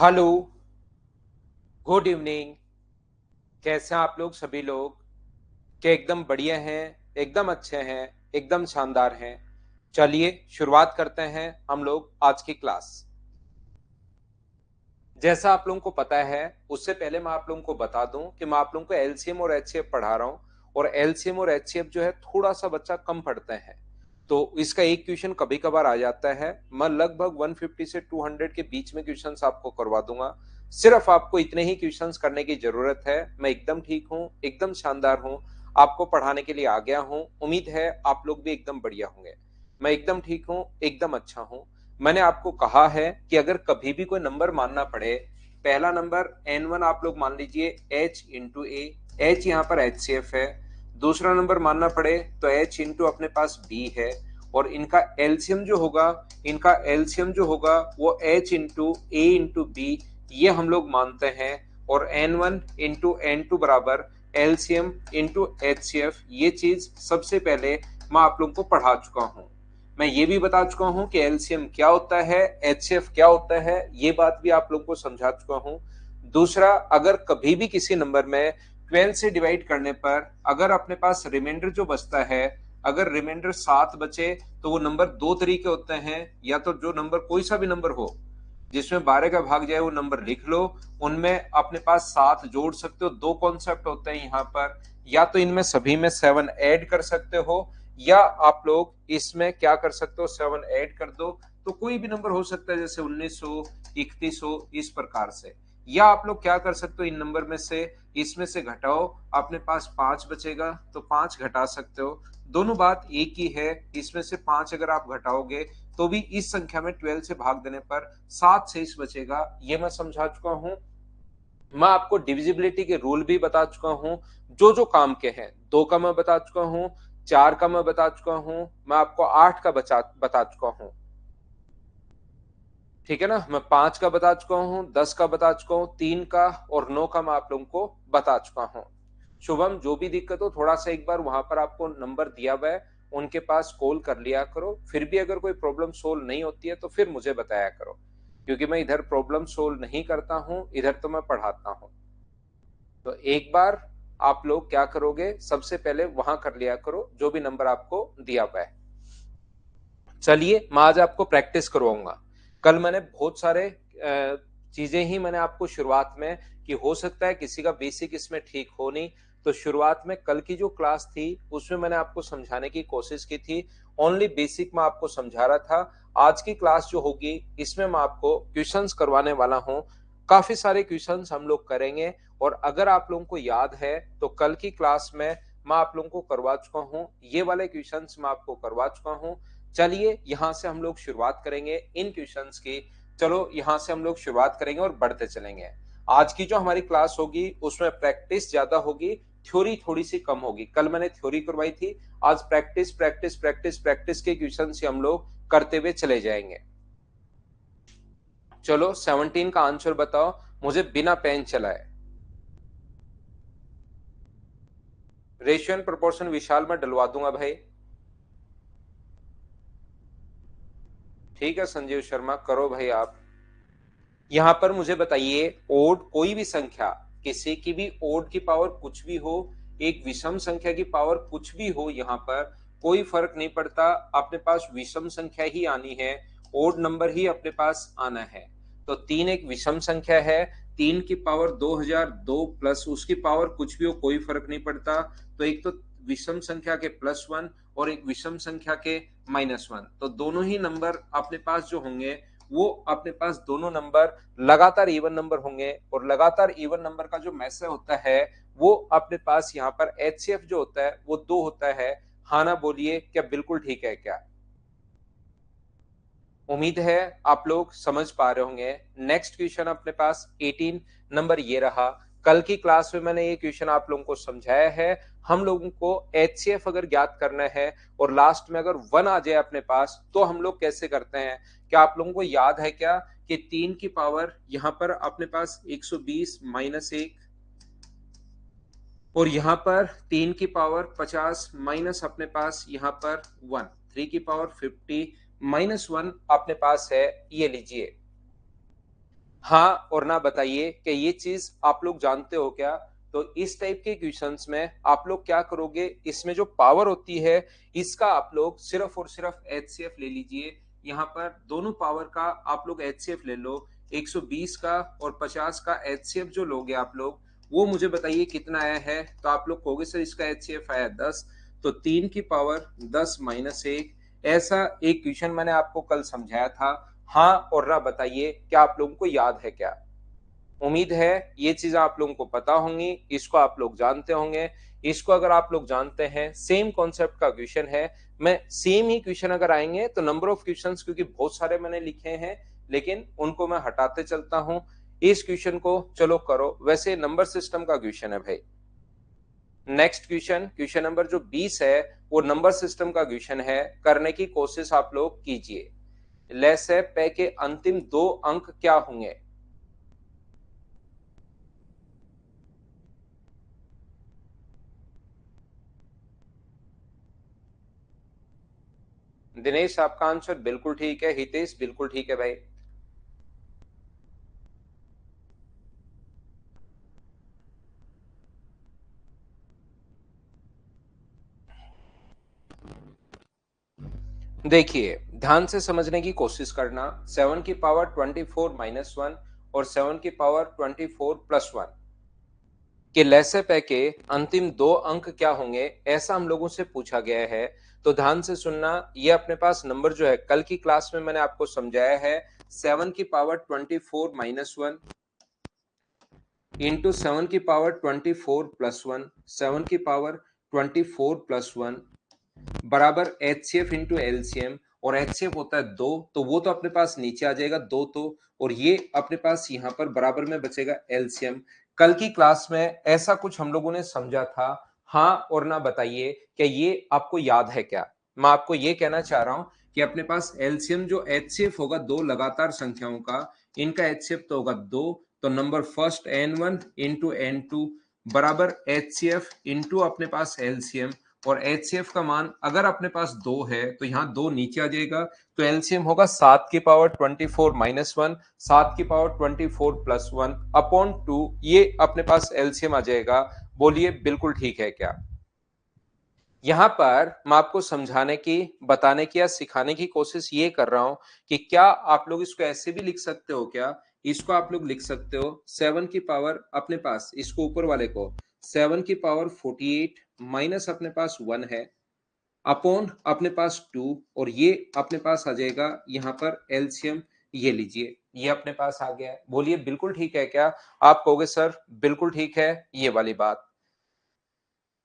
Hello, good evening. कैसे हैं आप लोग सभी लोग? क्या एकदम बढ़िया हैं, एकदम अच्छे हैं, एकदम शानदार हैं। चलिए शुरुआत करते हैं हम लोग आज की क्लास। जैसा आप लोगों को पता है, उससे पहले मैं आप लोगों को बता दूं कि मैं आप लोगों को एलसीएम और एचसीएफ पढ़ा रहा हूं। और एलसीएम और एचसीएफ जो है थोड़ा सा बच्चा कम पढ़ते हैं, तो इसका एक क्वेश्चन कभी कभार आ जाता है। मैं लगभग 150 से 200 के बीच में क्वेश्चंस आपको करवा दूंगा। सिर्फ आपको इतने ही क्वेश्चंस करने की जरूरत है। मैं एकदम ठीक हूँ, एकदम शानदार हूँ, आपको पढ़ाने के लिए आ गया हूँ। उम्मीद है आप लोग भी एकदम बढ़िया होंगे। मैं एकदम ठीक हूँ, एकदम अच्छा हूँ। मैंने आपको कहा है कि अगर कभी भी कोई नंबर मानना पड़े, पहला नंबर n1 आप लोग मान लीजिए h इंटू ए। h यहाँ पर HCF है। दूसरा नंबर मानना पड़े तो h इंटू अपने पास b है। और इनका एलसीएम जो होगा, वो h इंटू ए इंटू बी, ये हम लोग मानते हैं। और n1 इंटू n2 बराबर एलसीएम इंटू HCF, ये चीज सबसे पहले मैं आप लोगों को पढ़ा चुका हूं। मैं ये भी बता चुका हूं कि एलसीएम क्या होता है, एचसीएफ क्या होता है, ये बात भी आप लोगों को समझा चुका हूं। दूसरा, अगर कभी भी किसी नंबर में 12 से डिवाइड करने पर अगर अपने पास रिमाइंडर जो बचता है, अगर रिमाइंडर 7 बचे, तो वो नंबर दो तरीके होते हैं। या तो जो नंबर कोई सा भी नंबर हो जिसमें 12 का भाग जाए वो नंबर लिख लो, उनमें अपने पास 7 जोड़ सकते हो। दो कॉन्सेप्ट होते हैं यहाँ पर। या तो इनमें सभी में 7 ऐड कर सकते हो, या आप लोग इसमें क्या कर सकते हो, 7 ऐड कर दो तो कोई भी नंबर हो सकता है, जैसे 1900, 3100, इस प्रकार से। या आप लोग क्या कर सकते हो, इन नंबर में से इसमें से घटाओ, अपने पास 5 बचेगा तो 5 घटा सकते हो। दोनों बात एक ही है। इसमें से 5 अगर आप घटाओगे तो भी इस संख्या में 12 से भाग देने पर 7 शेष बचेगा। ये मैं समझा चुका हूं। मैं आपको डिविजिबिलिटी के रूल भी बता चुका हूं, जो जो काम के हैं। 2 का मैं बता चुका हूं, 4 का मैं बता चुका हूं, मैं आपको 8 का बता चुका हूं। ठीक है ना। मैं 5 का बता चुका हूं, 10 का बता चुका हूं, 3 का और 9 का मैं आप लोगों को बता चुका हूं। शुभम, जो भी दिक्कत हो थोड़ा सा एक बार वहां पर आपको नंबर दिया हुआ है, उनके पास कॉल कर लिया करो। फिर भी अगर कोई प्रॉब्लम सोल्व नहीं होती है तो फिर मुझे बताया करो, क्योंकि मैं इधर प्रॉब्लम सोल्व नहीं करता हूं, इधर तो मैं पढ़ाता हूं। तो एक बार आप लोग क्या करोगे, सबसे पहले वहां कर लिया करो जो भी नंबर आपको दिया हुआ है। चलिए मैं आज आपको प्रैक्टिस करवाऊंगा। कल मैंने बहुत सारे चीजें ही मैंने आपको शुरुआत में, कि हो सकता है किसी का बेसिक इसमें ठीक हो नहीं, तो शुरुआत में कल की जो क्लास थी उसमें मैंने आपको समझाने की कोशिश की थी। ओनली बेसिक मैं आपको समझा रहा था। आज की क्लास जो होगी इसमें मैं आपको क्वेश्चंस करवाने वाला हूं। काफी सारे क्वेश्चंस हम लोग करेंगे। और अगर आप लोगों को याद है तो कल की क्लास में मैं आप लोगों को करवा चुका हूं, ये वाले क्वेश्चंस मैं आपको करवा चुका हूं। चलिए यहां से हम लोग शुरुआत करेंगे इन क्वेश्चंस की। चलो यहां से हम लोग शुरुआत करेंगे और बढ़ते चलेंगे। आज की जो हमारी क्लास होगी उसमें प्रैक्टिस ज्यादा होगी, थ्योरी थोड़ी सी कम होगी। कल मैंने थ्योरी करवाई थी, आज प्रैक्टिस प्रैक्टिस प्रैक्टिस प्रैक्टिस के क्वेश्चन से हम लोग करते हुए चले जाएंगे। चलो 17 का आंसर बताओ मुझे बिना पेन चलाए। रेशियो एंड प्रोपोर्शन विशाल में डलवा दूंगा भाई। ठीक है संजीव शर्मा, करो भाई आप। यहां पर मुझे बताइए, ओड कोई भी संख्या, किसी की भी ओड की पावर कुछ भी हो, एक विषम संख्या की पावर कुछ भी हो, यहां पर कोई फर्क नहीं पड़ता, अपने पास विषम संख्या ही आनी है, ओड नंबर ही अपने पास आना है। तो 3 एक विषम संख्या है, 3 की पावर 2002 प्लस उसकी पावर कुछ भी हो, कोई फर्क नहीं पड़ता। तो एक तो विषम संख्या के +1 और एक विषम संख्या के -1, तो दोनों ही नंबर अपने पास जो होंगे, वो अपने पास दोनों नंबर लगातार इवन नंबर होंगे। और लगातार इवन नंबर का जो मैसेज होता है वो अपने पास यहाँ पर एचसीएफ जो होता है वो 2 होता है। हाँ ना बोलिए, क्या बिल्कुल ठीक है क्या? उम्मीद है आप लोग समझ पा रहे होंगे। नेक्स्ट क्वेश्चन अपने पास 18 नंबर ये रहा। कल की क्लास में मैंने ये क्वेश्चन आप लोगों को समझाया है। हम लोगों को एचसीएफ अगर ज्ञात करना है और लास्ट में अगर 1 आ जाए अपने पास तो हम लोग कैसे करते हैं, क्या आप लोगों को याद है क्या कि 3 की पावर यहां पर अपने पास 120 -1, और यहां पर 3 की पावर 50 माइनस अपने पास यहां पर 1, 3 की पावर 50 -1 अपने पास है, ये लीजिए। हाँ और ना बताइए कि ये चीज आप लोग जानते हो क्या। तो इस टाइप के क्वेश्चंस में आप लोग क्या करोगे, इसमें जो पावर होती है इसका आप लोग सिर्फ और सिर्फ एचसीएफ ले लीजिए। यहाँ पर दोनों पावर का आप लोग एचसीएफ ले लो, 120 का और 50 का एचसीएफ जो लोगे आप लोग, वो मुझे बताइए कितना आया है। तो आप लोग कहोगे सर इसका एचसीएफ आया 10, तो 3 की पावर 10 माइनस 1। ऐसा एक क्वेश्चन मैंने आपको कल समझाया था। हाँ और ना बताइए क्या आप लोगों को याद है क्या। उम्मीद है ये चीज आप लोगों को पता होंगी, इसको आप लोग जानते होंगे। इसको अगर आप लोग जानते हैं, सेम कॉन्सेप्ट का क्वेश्चन है, मैं सेम ही क्वेश्चन अगर आएंगे तो नंबर ऑफ क्वेश्चंस क्योंकि बहुत सारे मैंने लिखे हैं लेकिन उनको मैं हटाते चलता हूं। इस क्वेश्चन को चलो करो, वैसे नंबर सिस्टम का क्वेश्चन है भाई। नेक्स्ट क्वेश्चन, क्वेश्चन नंबर जो 20 है वो नंबर सिस्टम का क्वेश्चन है, करने की कोशिश आप लोग कीजिए। लेसे पे के अंतिम 2 अंक क्या होंगे। दिनेश आपका आंसर बिल्कुल ठीक है, हितेश बिल्कुल ठीक है भाई। देखिए ध्यान से समझने की कोशिश करना, 7 की पावर 24 माइनस 1 और 7 की पावर 24 प्लस 1 के लैसे पे के अंतिम 2 अंक क्या होंगे, ऐसा हम लोगों से पूछा गया है। तो ध्यान से सुनना, ये अपने पास नंबर जो है कल की क्लास में मैंने आपको समझाया है, 7 की पावर 24 माइनस 1 इंटू 7 की पावर 24 प्लस 1, 7 की पावर 24 प्लस 1 बराबर एचसीएफ इंटू एलसीएम। और एचसीएफ होता है 2, तो वो तो अपने पास नीचे आ जाएगा 2 तो, और ये अपने पास यहाँ पर बराबर में बचेगा एलसीएम। कल की क्लास में ऐसा कुछ हम लोगों ने समझा था। हाँ और ना बताइए क्या ये आपको याद है क्या। मैं आपको ये कहना चाह रहा हूं कि अपने पास एलसीएम जो एचसीएफ होगा दो लगातार संख्याओं का, इनका एचसीएफ तो होगा 2, तो number first n1 into n2 बराबर एचसीएफ इंटू अपने पास एलसीएम। और एचसीएफ का मान अगर अपने पास 2 है तो यहाँ 2 नीचे आ जाएगा, तो एलसीएम होगा 7 की पावर 24 माइनस 1, 7 की पावर 24 प्लस 1 अपॉन 2, ये अपने पास एलसीएम आ जाएगा। बोलिए बिल्कुल ठीक है क्या। यहां पर मैं आपको समझाने की, बताने की या सिखाने की कोशिश ये कर रहा हूं कि क्या आप लोग इसको ऐसे भी लिख सकते हो क्या। इसको आप लोग लिख सकते हो 7 की पावर अपने पास, इसको ऊपर वाले को 7 की पावर 48 माइनस अपने पास 1 है अपॉन अपने पास 2, और ये अपने पास आ जाएगा यहाँ पर एलसीएम, ये लीजिए ये अपने पास आ गया है। बोलिए बिल्कुल ठीक है क्या। आप कहोगे सर बिल्कुल ठीक है, ये वाली बात।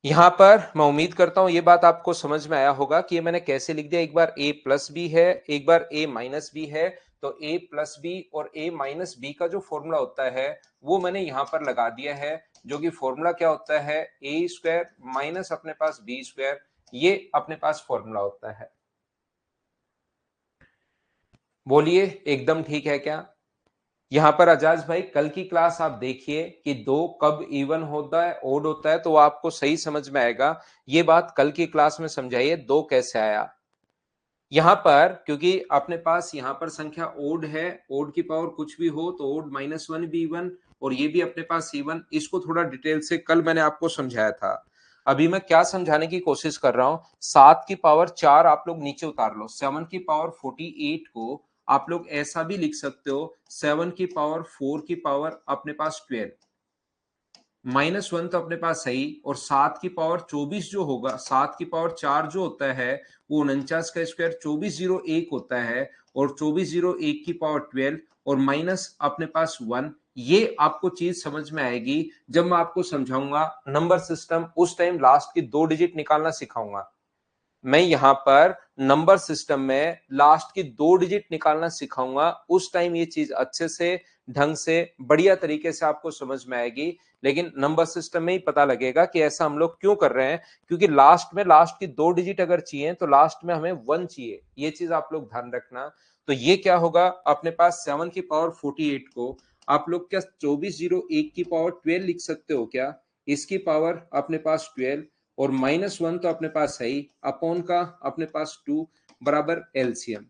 यहां पर मैं उम्मीद करता हूं ये बात आपको समझ में आया होगा कि ये मैंने कैसे लिख दिया। एक बार a प्लस बी है, एक बार a माइनस बी है, तो a प्लस बी और a माइनस बी का जो फॉर्मूला होता है वो मैंने यहां पर लगा दिया है, जो कि फॉर्मूला क्या होता है, a स्क्वायर माइनस अपने पास बी स्क्वायर, ये अपने पास फॉर्मूला होता है। बोलिए एकदम ठीक है क्या। यहां पर आजाज भाई कल की क्लास आप देखिए कि दो कब इवन होता है ओड होता है, तो वो आपको सही समझ में आएगा। ये बात कल की क्लास में समझाइए दो कैसे आया। यहां पर क्योंकि अपने पास यहां पर संख्या ओड है, ओड की पावर कुछ भी हो तो ओड माइनस 1 भी इवन, और ये भी अपने पास इवन। इसको थोड़ा डिटेल से कल मैंने आपको समझाया था। अभी मैं क्या समझाने की कोशिश कर रहा हूं, 7 की पावर 4 आप लोग नीचे उतार लो, 7 की पावर 48 को आप लोग ऐसा भी लिख सकते हो 7 की पावर 4 की पावर अपने पास 12 माइनस 1 तो अपने पास सही, और 7 की पावर 24 जो होगा, 7 की पावर 4 जो होता है वो 49 का स्क्वायर 2401 होता है, और 2401 की पावर 12 और माइनस अपने पास 1। ये आपको चीज समझ में आएगी जब मैं आपको समझाऊंगा नंबर सिस्टम, उस टाइम लास्ट की 2 डिजिट निकालना सिखाऊंगा। मैं यहां पर नंबर सिस्टम में लास्ट की 2 डिजिट निकालना सिखाऊंगा, उस टाइम ये चीज अच्छे से, ढंग से, बढ़िया तरीके से आपको समझ में आएगी। लेकिन नंबर सिस्टम में ही पता लगेगा कि ऐसा हम लोग क्यों कर रहे हैं, क्योंकि लास्ट में लास्ट की 2 डिजिट अगर चाहिए तो लास्ट में हमें 1 चाहिए, ये चीज आप लोग ध्यान रखना। तो ये क्या होगा अपने पास 7 की पावर 48 को आप लोग क्या 2401 की पावर 12 लिख सकते हो क्या, इसकी पावर अपने पास 12, और माइनस 1 तो अपने पास है ही, अपॉन का अपने पास 2 बराबर एलसीएम।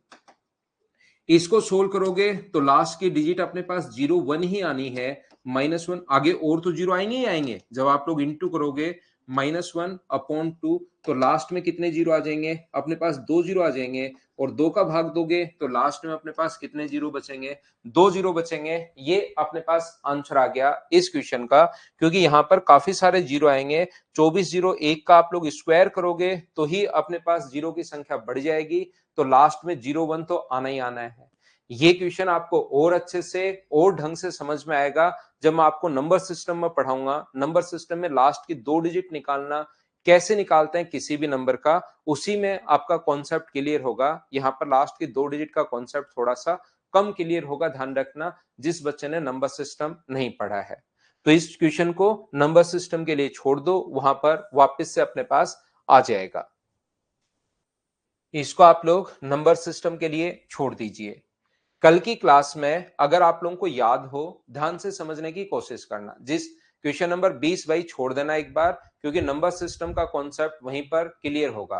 इसको सोल्व करोगे तो लास्ट की डिजिट अपने पास 0 1 ही आनी है, -1 आगे और तो जीरो आएंगे ही आएंगे। जब आप लोग इंटू करोगे -1/2 तो लास्ट में कितने जीरो आ जाएंगे, अपने पास 2 जीरो आ जाएंगे, और 2 का भाग दोगे तो लास्ट में अपने पास कितने जीरो बचेंगे, 2 जीरो बचेंगे। ये अपने पास आंसर आ गया इस क्वेश्चन का, क्योंकि यहाँ पर काफी सारे जीरो आएंगे। 24 जीरो 1 का आप लोग स्क्वायर करोगे तो ही अपने पास जीरो की संख्या बढ़ जाएगी, तो लास्ट में 0 1 तो आना ही आना है। ये क्वेश्चन आपको और अच्छे से और ढंग से समझ में आएगा जब मैं आपको नंबर सिस्टम में पढ़ाऊंगा। नंबर सिस्टम में लास्ट की 2 डिजिट निकालना कैसे निकालते हैं किसी भी नंबर का, उसी में आपका कॉन्सेप्ट क्लियर होगा। यहाँ पर लास्ट की 2 डिजिट का कॉन्सेप्ट थोड़ा सा कम क्लियर होगा, ध्यान रखना जिस बच्चे ने नंबर सिस्टम नहीं पढ़ा है। तो इस क्वेश्चन को नंबर सिस्टम के लिए छोड़ दो, वहां पर वापस से अपने पास आ जाएगा। इसको आप लोग नंबर सिस्टम के लिए छोड़ दीजिए। कल की क्लास में अगर आप लोगों को याद हो, ध्यान से समझने की कोशिश करना। जिस क्वेश्चन नंबर 20 भाई छोड़ देना एक बार, क्योंकि नंबर सिस्टम का कॉन्सेप्ट वहीं पर क्लियर होगा।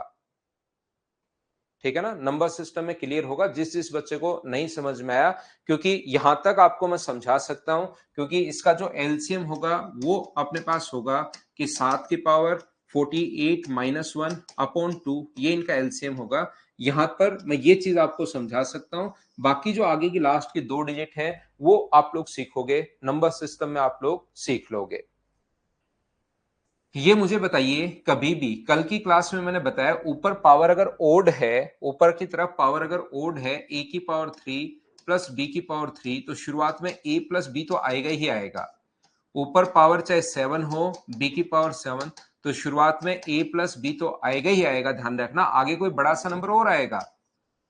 ठीक है ना, नंबर सिस्टम में क्लियर होगा जिस जिस बच्चे को नहीं समझ में आया, क्योंकि यहां तक आपको मैं समझा सकता हूं, क्योंकि इसका जो एलसीएम होगा वो अपने पास होगा कि 7 की पावर 48 -1/2, ये इनका एलसीएम होगा। यहां पर मैं ये चीज आपको समझा सकता हूं, बाकी जो आगे की लास्ट की 2 डिजिट है वो आप लोग सीखोगे, नंबर सिस्टम में आप लोग सीख लोगे। ये मुझे बताइए, कभी भी कल की क्लास में मैंने बताया ऊपर पावर अगर ओड है, ऊपर की तरफ पावर अगर ओड है, a की पावर 3 प्लस b की पावर 3, तो शुरुआत में a प्लस b तो आएगा ही आएगा। ऊपर पावर चाहे 7 हो, b की पावर 7, तो शुरुआत में a प्लस b तो आएगा ही आएगा। ध्यान रखना आगे कोई बड़ा सा नंबर और आएगा,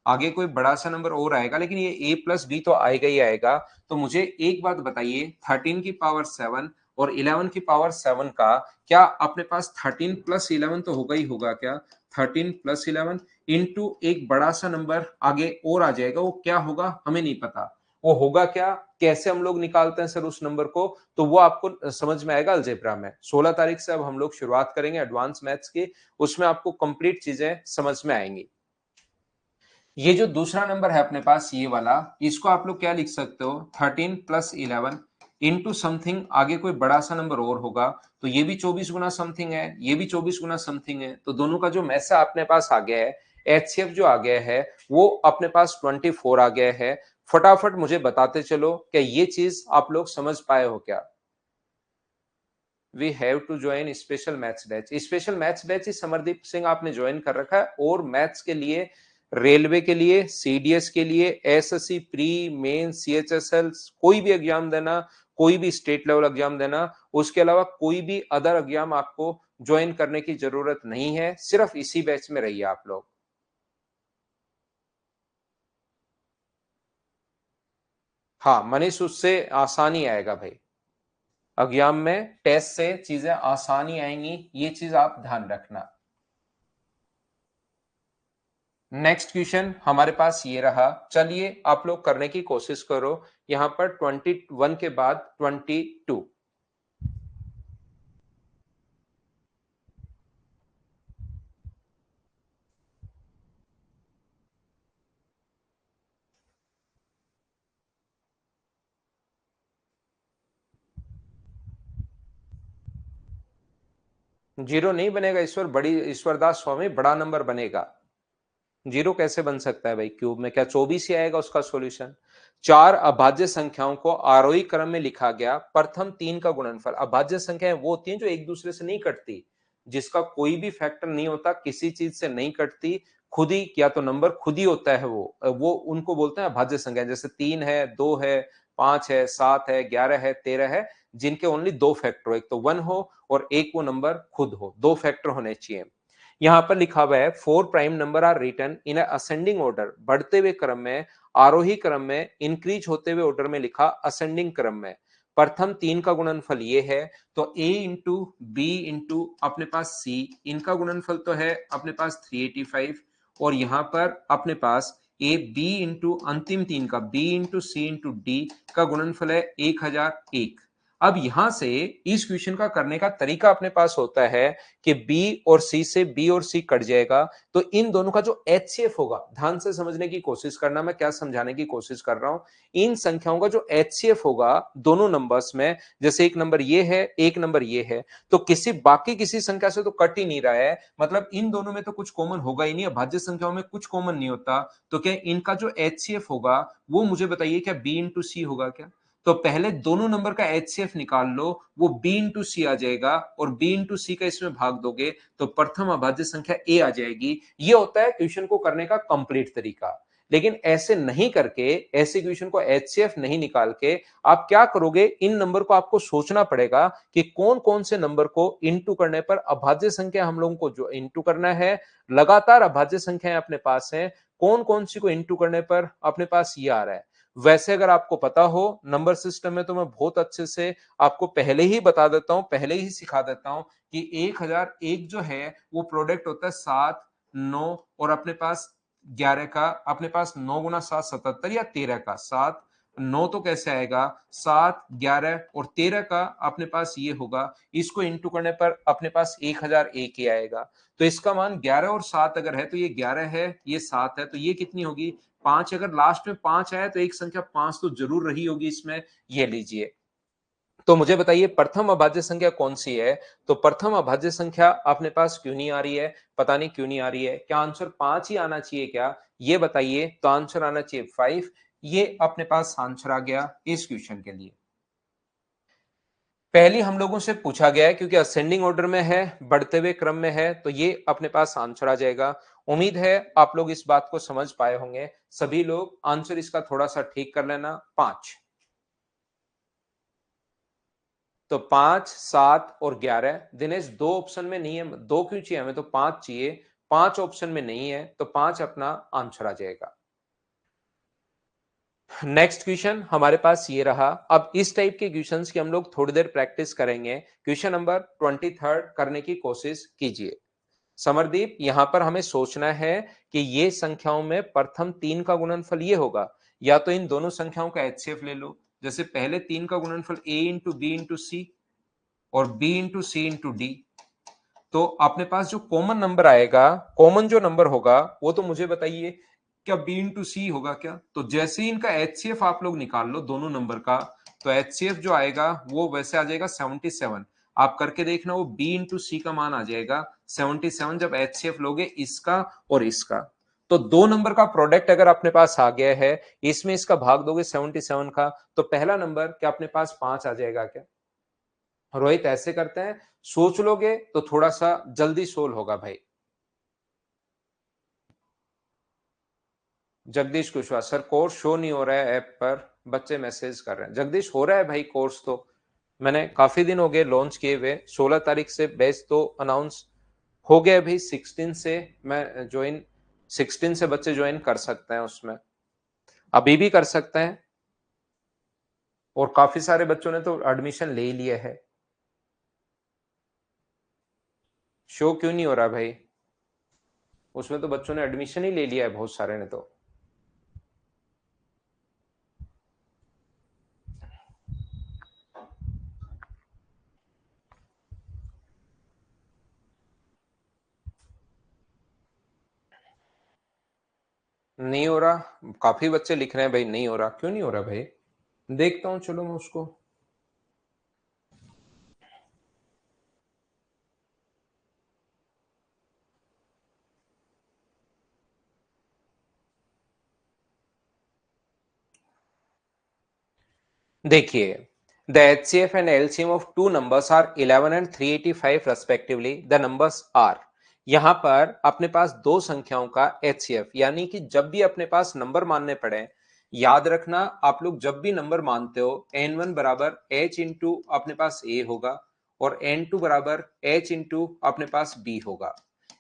आगे कोई बड़ा सा नंबर और आएगा, लेकिन ये a प्लस बी तो आएगा ही आएगा। तो मुझे एक बात बताइए, 13 की पावर 7 और 11 की पावर 7 का क्या अपने पास 13 प्लस 11 तो होगा ही होगा क्या? 13 प्लस 11 इंटू एक बड़ा सा नंबर आगे और आ जाएगा, वो क्या होगा हमें नहीं पता, वो होगा क्या, कैसे हम लोग निकालते हैं सर उस नंबर को, तो वो आपको समझ में आएगा अलजेब्रा में। 16 तारीख से अब हम लोग शुरुआत करेंगे एडवांस मैथ्स की, उसमें आपको कंप्लीट चीजें समझ में आएंगी। ये जो दूसरा नंबर है अपने पास ये वाला, इसको आप लोग क्या लिख सकते हो, 13 प्लस 11 इंटू समथिंग, आगे कोई बड़ा सा नंबर और होगा, तो ये भी 24 गुना समथिंग है, ये भी 24 गुना समथिंग है, तो दोनों का जो मैसा अपने पास आ गया है, एचसीएफ जो आ गया है वो अपने पास 24 आ गया है। फटाफट मुझे बताते चलो क्या ये चीज आप लोग समझ पाए हो क्या? We have to join special maths batch. Special maths batch इस समरदीप सिंह आपने ज्वाइन कर रखा है, और मैथ्स के लिए, रेलवे के लिए, सीडीएस के लिए, एसएससी प्री मेन सीएचएसएल, कोई भी एग्जाम देना, कोई भी स्टेट लेवल एग्जाम देना, उसके अलावा कोई भी अदर एग्जाम आपको ज्वाइन करने की जरूरत नहीं है, सिर्फ इसी बैच में रहिए आप लोग। हाँ मनीष, उससे आसानी आएगा भाई, एग्जाम में टेस्ट से चीजें आसानी आएंगी, ये चीज आप ध्यान रखना। नेक्स्ट क्वेश्चन हमारे पास ये रहा, चलिए आप लोग करने की कोशिश करो। यहां पर 21 के बाद 22, जीरो नहीं बनेगा ईश्वर, बड़ी ईश्वरदास स्वामी, बड़ा नंबर बनेगा। जीरो कैसे बन सकता है भाई, क्यूब में क्या 24 ही आएगा उसका सॉल्यूशन? चार अभाज्य संख्याओं को आरोही क्रम में लिखा गया, प्रथम तीन का गुणनफल। अभाज्य संख्याएं वो होती हैं जो एक दूसरे से नहीं कटती, जिसका कोई भी फैक्टर नहीं होता, किसी चीज से नहीं कटती, खुद ही या तो नंबर खुद ही होता है, वो उनको बोलते हैं अभाज्य संख्या। जैसे 3 है, 2 है, 5 है, 7 है, 11 है, 13 है, जिनके ओनली दो फैक्टर हो, एक तो 1 हो और एक वो नंबर खुद हो, दो फैक्टर होने चाहिए। यहां पर लिखा हुआ है 4 prime number are written in ascending order, बढ़ते हुए क्रम में, आरोही क्रम में, इंक्रीज होते हुए ऑर्डर में लिखा असेंडिंग क्रम में। प्रथम तीन का गुणनफल ये है, तो a इंटू बी इंटू अपने पास c, इनका गुणनफल तो है अपने पास 385, और यहां पर अपने पास ए बी इंटू अंतिम तीन का b इंटू सी इंटू डी का गुणनफल है 1001। अब यहां से इस क्वेश्चन का करने का तरीका अपने पास होता है कि बी और सी से बी और सी कट जाएगा, तो इन दोनों का जो एचसीएफ होगा, ध्यान से समझने की कोशिश करना, मैं क्या समझाने की कोशिश कर रहा हूं। इन संख्याओं का जो एचसीएफ होगा दोनों नंबर्स में, जैसे एक नंबर ये है, एक नंबर ये है, तो किसी संख्या से तो कट ही नहीं रहा है, मतलब इन दोनों में तो कुछ कॉमन होगा ही नहीं, भाज्य संख्याओं में कुछ कॉमन नहीं होता, तो क्या इनका जो एचसीएफ होगा वो मुझे बताइए क्या बी इंटू सी होगा क्या? तो पहले दोनों नंबर का एचसीएफ निकाल लो, वो b इंटू सी आ जाएगा, और b इंटू सी का इसमें भाग दोगे तो प्रथम अभाज्य संख्या a आ जाएगी। ये होता है क्वेश्चन को करने का कंप्लीट तरीका। लेकिन ऐसे नहीं करके, ऐसे क्वेश्चन को एचसीएफ नहीं निकाल के आप क्या करोगे, इन नंबर को आपको सोचना पड़ेगा कि कौन कौन से नंबर को इंटू करने पर अभाज्य संख्या हम लोगों को जो इंटू करना है, लगातार अभाज्य संख्याएं अपने पास हैं, कौन कौन सी को इंटू करने पर अपने पास ये आ रहा है। वैसे अगर आपको पता हो नंबर सिस्टम में, तो मैं बहुत अच्छे से आपको पहले ही बता देता हूं, पहले ही सिखा देता हूं कि 1001 जो है वो प्रोडक्ट होता है 7, 9 और अपने पास 11 का, अपने पास 9 गुना 7 77 या 13 का, 7 9 तो कैसे आएगा, 7 11 और 13 का अपने पास ये होगा, इसको इंटू करने पर अपने पास 1001 ही आएगा। तो इसका मान 11 और 7 अगर है तो ये 11 है, ये 7 है, तो ये कितनी होगी 5। अगर लास्ट में 5 आया तो एक संख्या 5 तो जरूर रही होगी इसमें, ये लीजिए। तो मुझे बताइए प्रथम अभाज्य संख्या कौन सी है? तो प्रथम अभाज्य संख्या अपने पास क्यों नहीं आ रही है? पता नहीं क्यों नहीं आ रही है। क्या आंसर 5 ही आना चाहिए क्या? ये बताइए। तो आंसर आना चाहिए 5। ये अपने पास आंसर आ गया इस क्वेश्चन के लिए। पहली हम लोगों से पूछा गया है क्योंकि असेंडिंग ऑर्डर में है, बढ़ते हुए क्रम में है, तो ये अपने पास आंसर आ जाएगा। उम्मीद है आप लोग इस बात को समझ पाए होंगे। सभी लोग आंसर इसका थोड़ा सा ठीक कर लेना। 5, तो 5, 7 और 11। दिनेश दो ऑप्शन में नहीं है, दो क्यों चाहिए हमें? तो 5 चाहिए, 5 ऑप्शन में नहीं है, तो 5 अपना आंसर आ जाएगा। नेक्स्ट क्वेश्चन हमारे पास ये रहा। अब इस टाइप के क्वेश्चंस की हम लोग थोड़ी देर प्रैक्टिस करेंगे। क्वेश्चन नंबर 23 करने की कोशिश कीजिए। समरदीप, यहां पर हमें सोचना है कि ये संख्याओं में प्रथम 3 का गुणनफल ये होगा, या तो इन दोनों संख्याओं का एचसीएफ ले लो, जैसे पहले 3 का गुणनफल a इंटू बी इंटू सी और b इंटू सी इंटू डी। तो अपने पास जो कॉमन नंबर आएगा, कॉमन जो नंबर होगा वो तो मुझे बताइए क्या b इंटू सी होगा क्या? तो जैसे ही इनका एचसीएफ आप लोग निकाल लो दोनों नंबर का, तो एचसीएफ जो आएगा वो वैसे आ जाएगा 77। आप करके देखना, वो b इंटू सी का मान आ जाएगा 77 जब एचसीएफ लोगे इसका और इसका। तो दो नंबर का प्रोडक्ट अगर अपने पास आ गया है, इसमें इसका भाग दोगे 77 का, तो पहला नंबर क्या अपने पास 5 आ जाएगा क्या? रोहित, ऐसे करते हैं, सोच लोगे तो थोड़ा सा जल्दी सोल्व होगा भाई। Jagdish Kushwaha, sir course show नहीं हो रहा है ऐप पर, बच्चे मैसेज कर रहे हैं। जगदीश हो रहा है भाई कोर्स, तो मैंने काफी दिन हो गए लॉन्च किए हुए। 16 तारीख से बैच तो अनाउंस हो गया भाई। 16 से मैं ज्वाइन, 16 से बच्चे ज्वाइन कर सकते हैं उसमें, अभी भी कर सकते हैं, और काफी सारे बच्चों ने तो एडमिशन ले ही लिया है। शो क्यों नहीं हो रहा भाई? उसमें तो बच्चों ने एडमिशन ही ले लिया है, बहुत सारे ने तो। नहीं हो रहा, काफी बच्चे लिख रहे हैं भाई नहीं हो रहा। क्यों नहीं हो रहा भाई? देखता हूं, चलो मैं उसको। देखिए, the HCF and LCM of two numbers are 11 and 385 respectively. The numbers are, यहां पर अपने पास दो संख्याओं का एचसीएफ, यानी कि जब भी अपने पास नंबर मानने पड़े, याद रखना आप लोग जब भी नंबर मानते हो n1 बराबर h इंटू अपने पास a होगा, और n2 बराबर h इंटू अपने पास b होगा।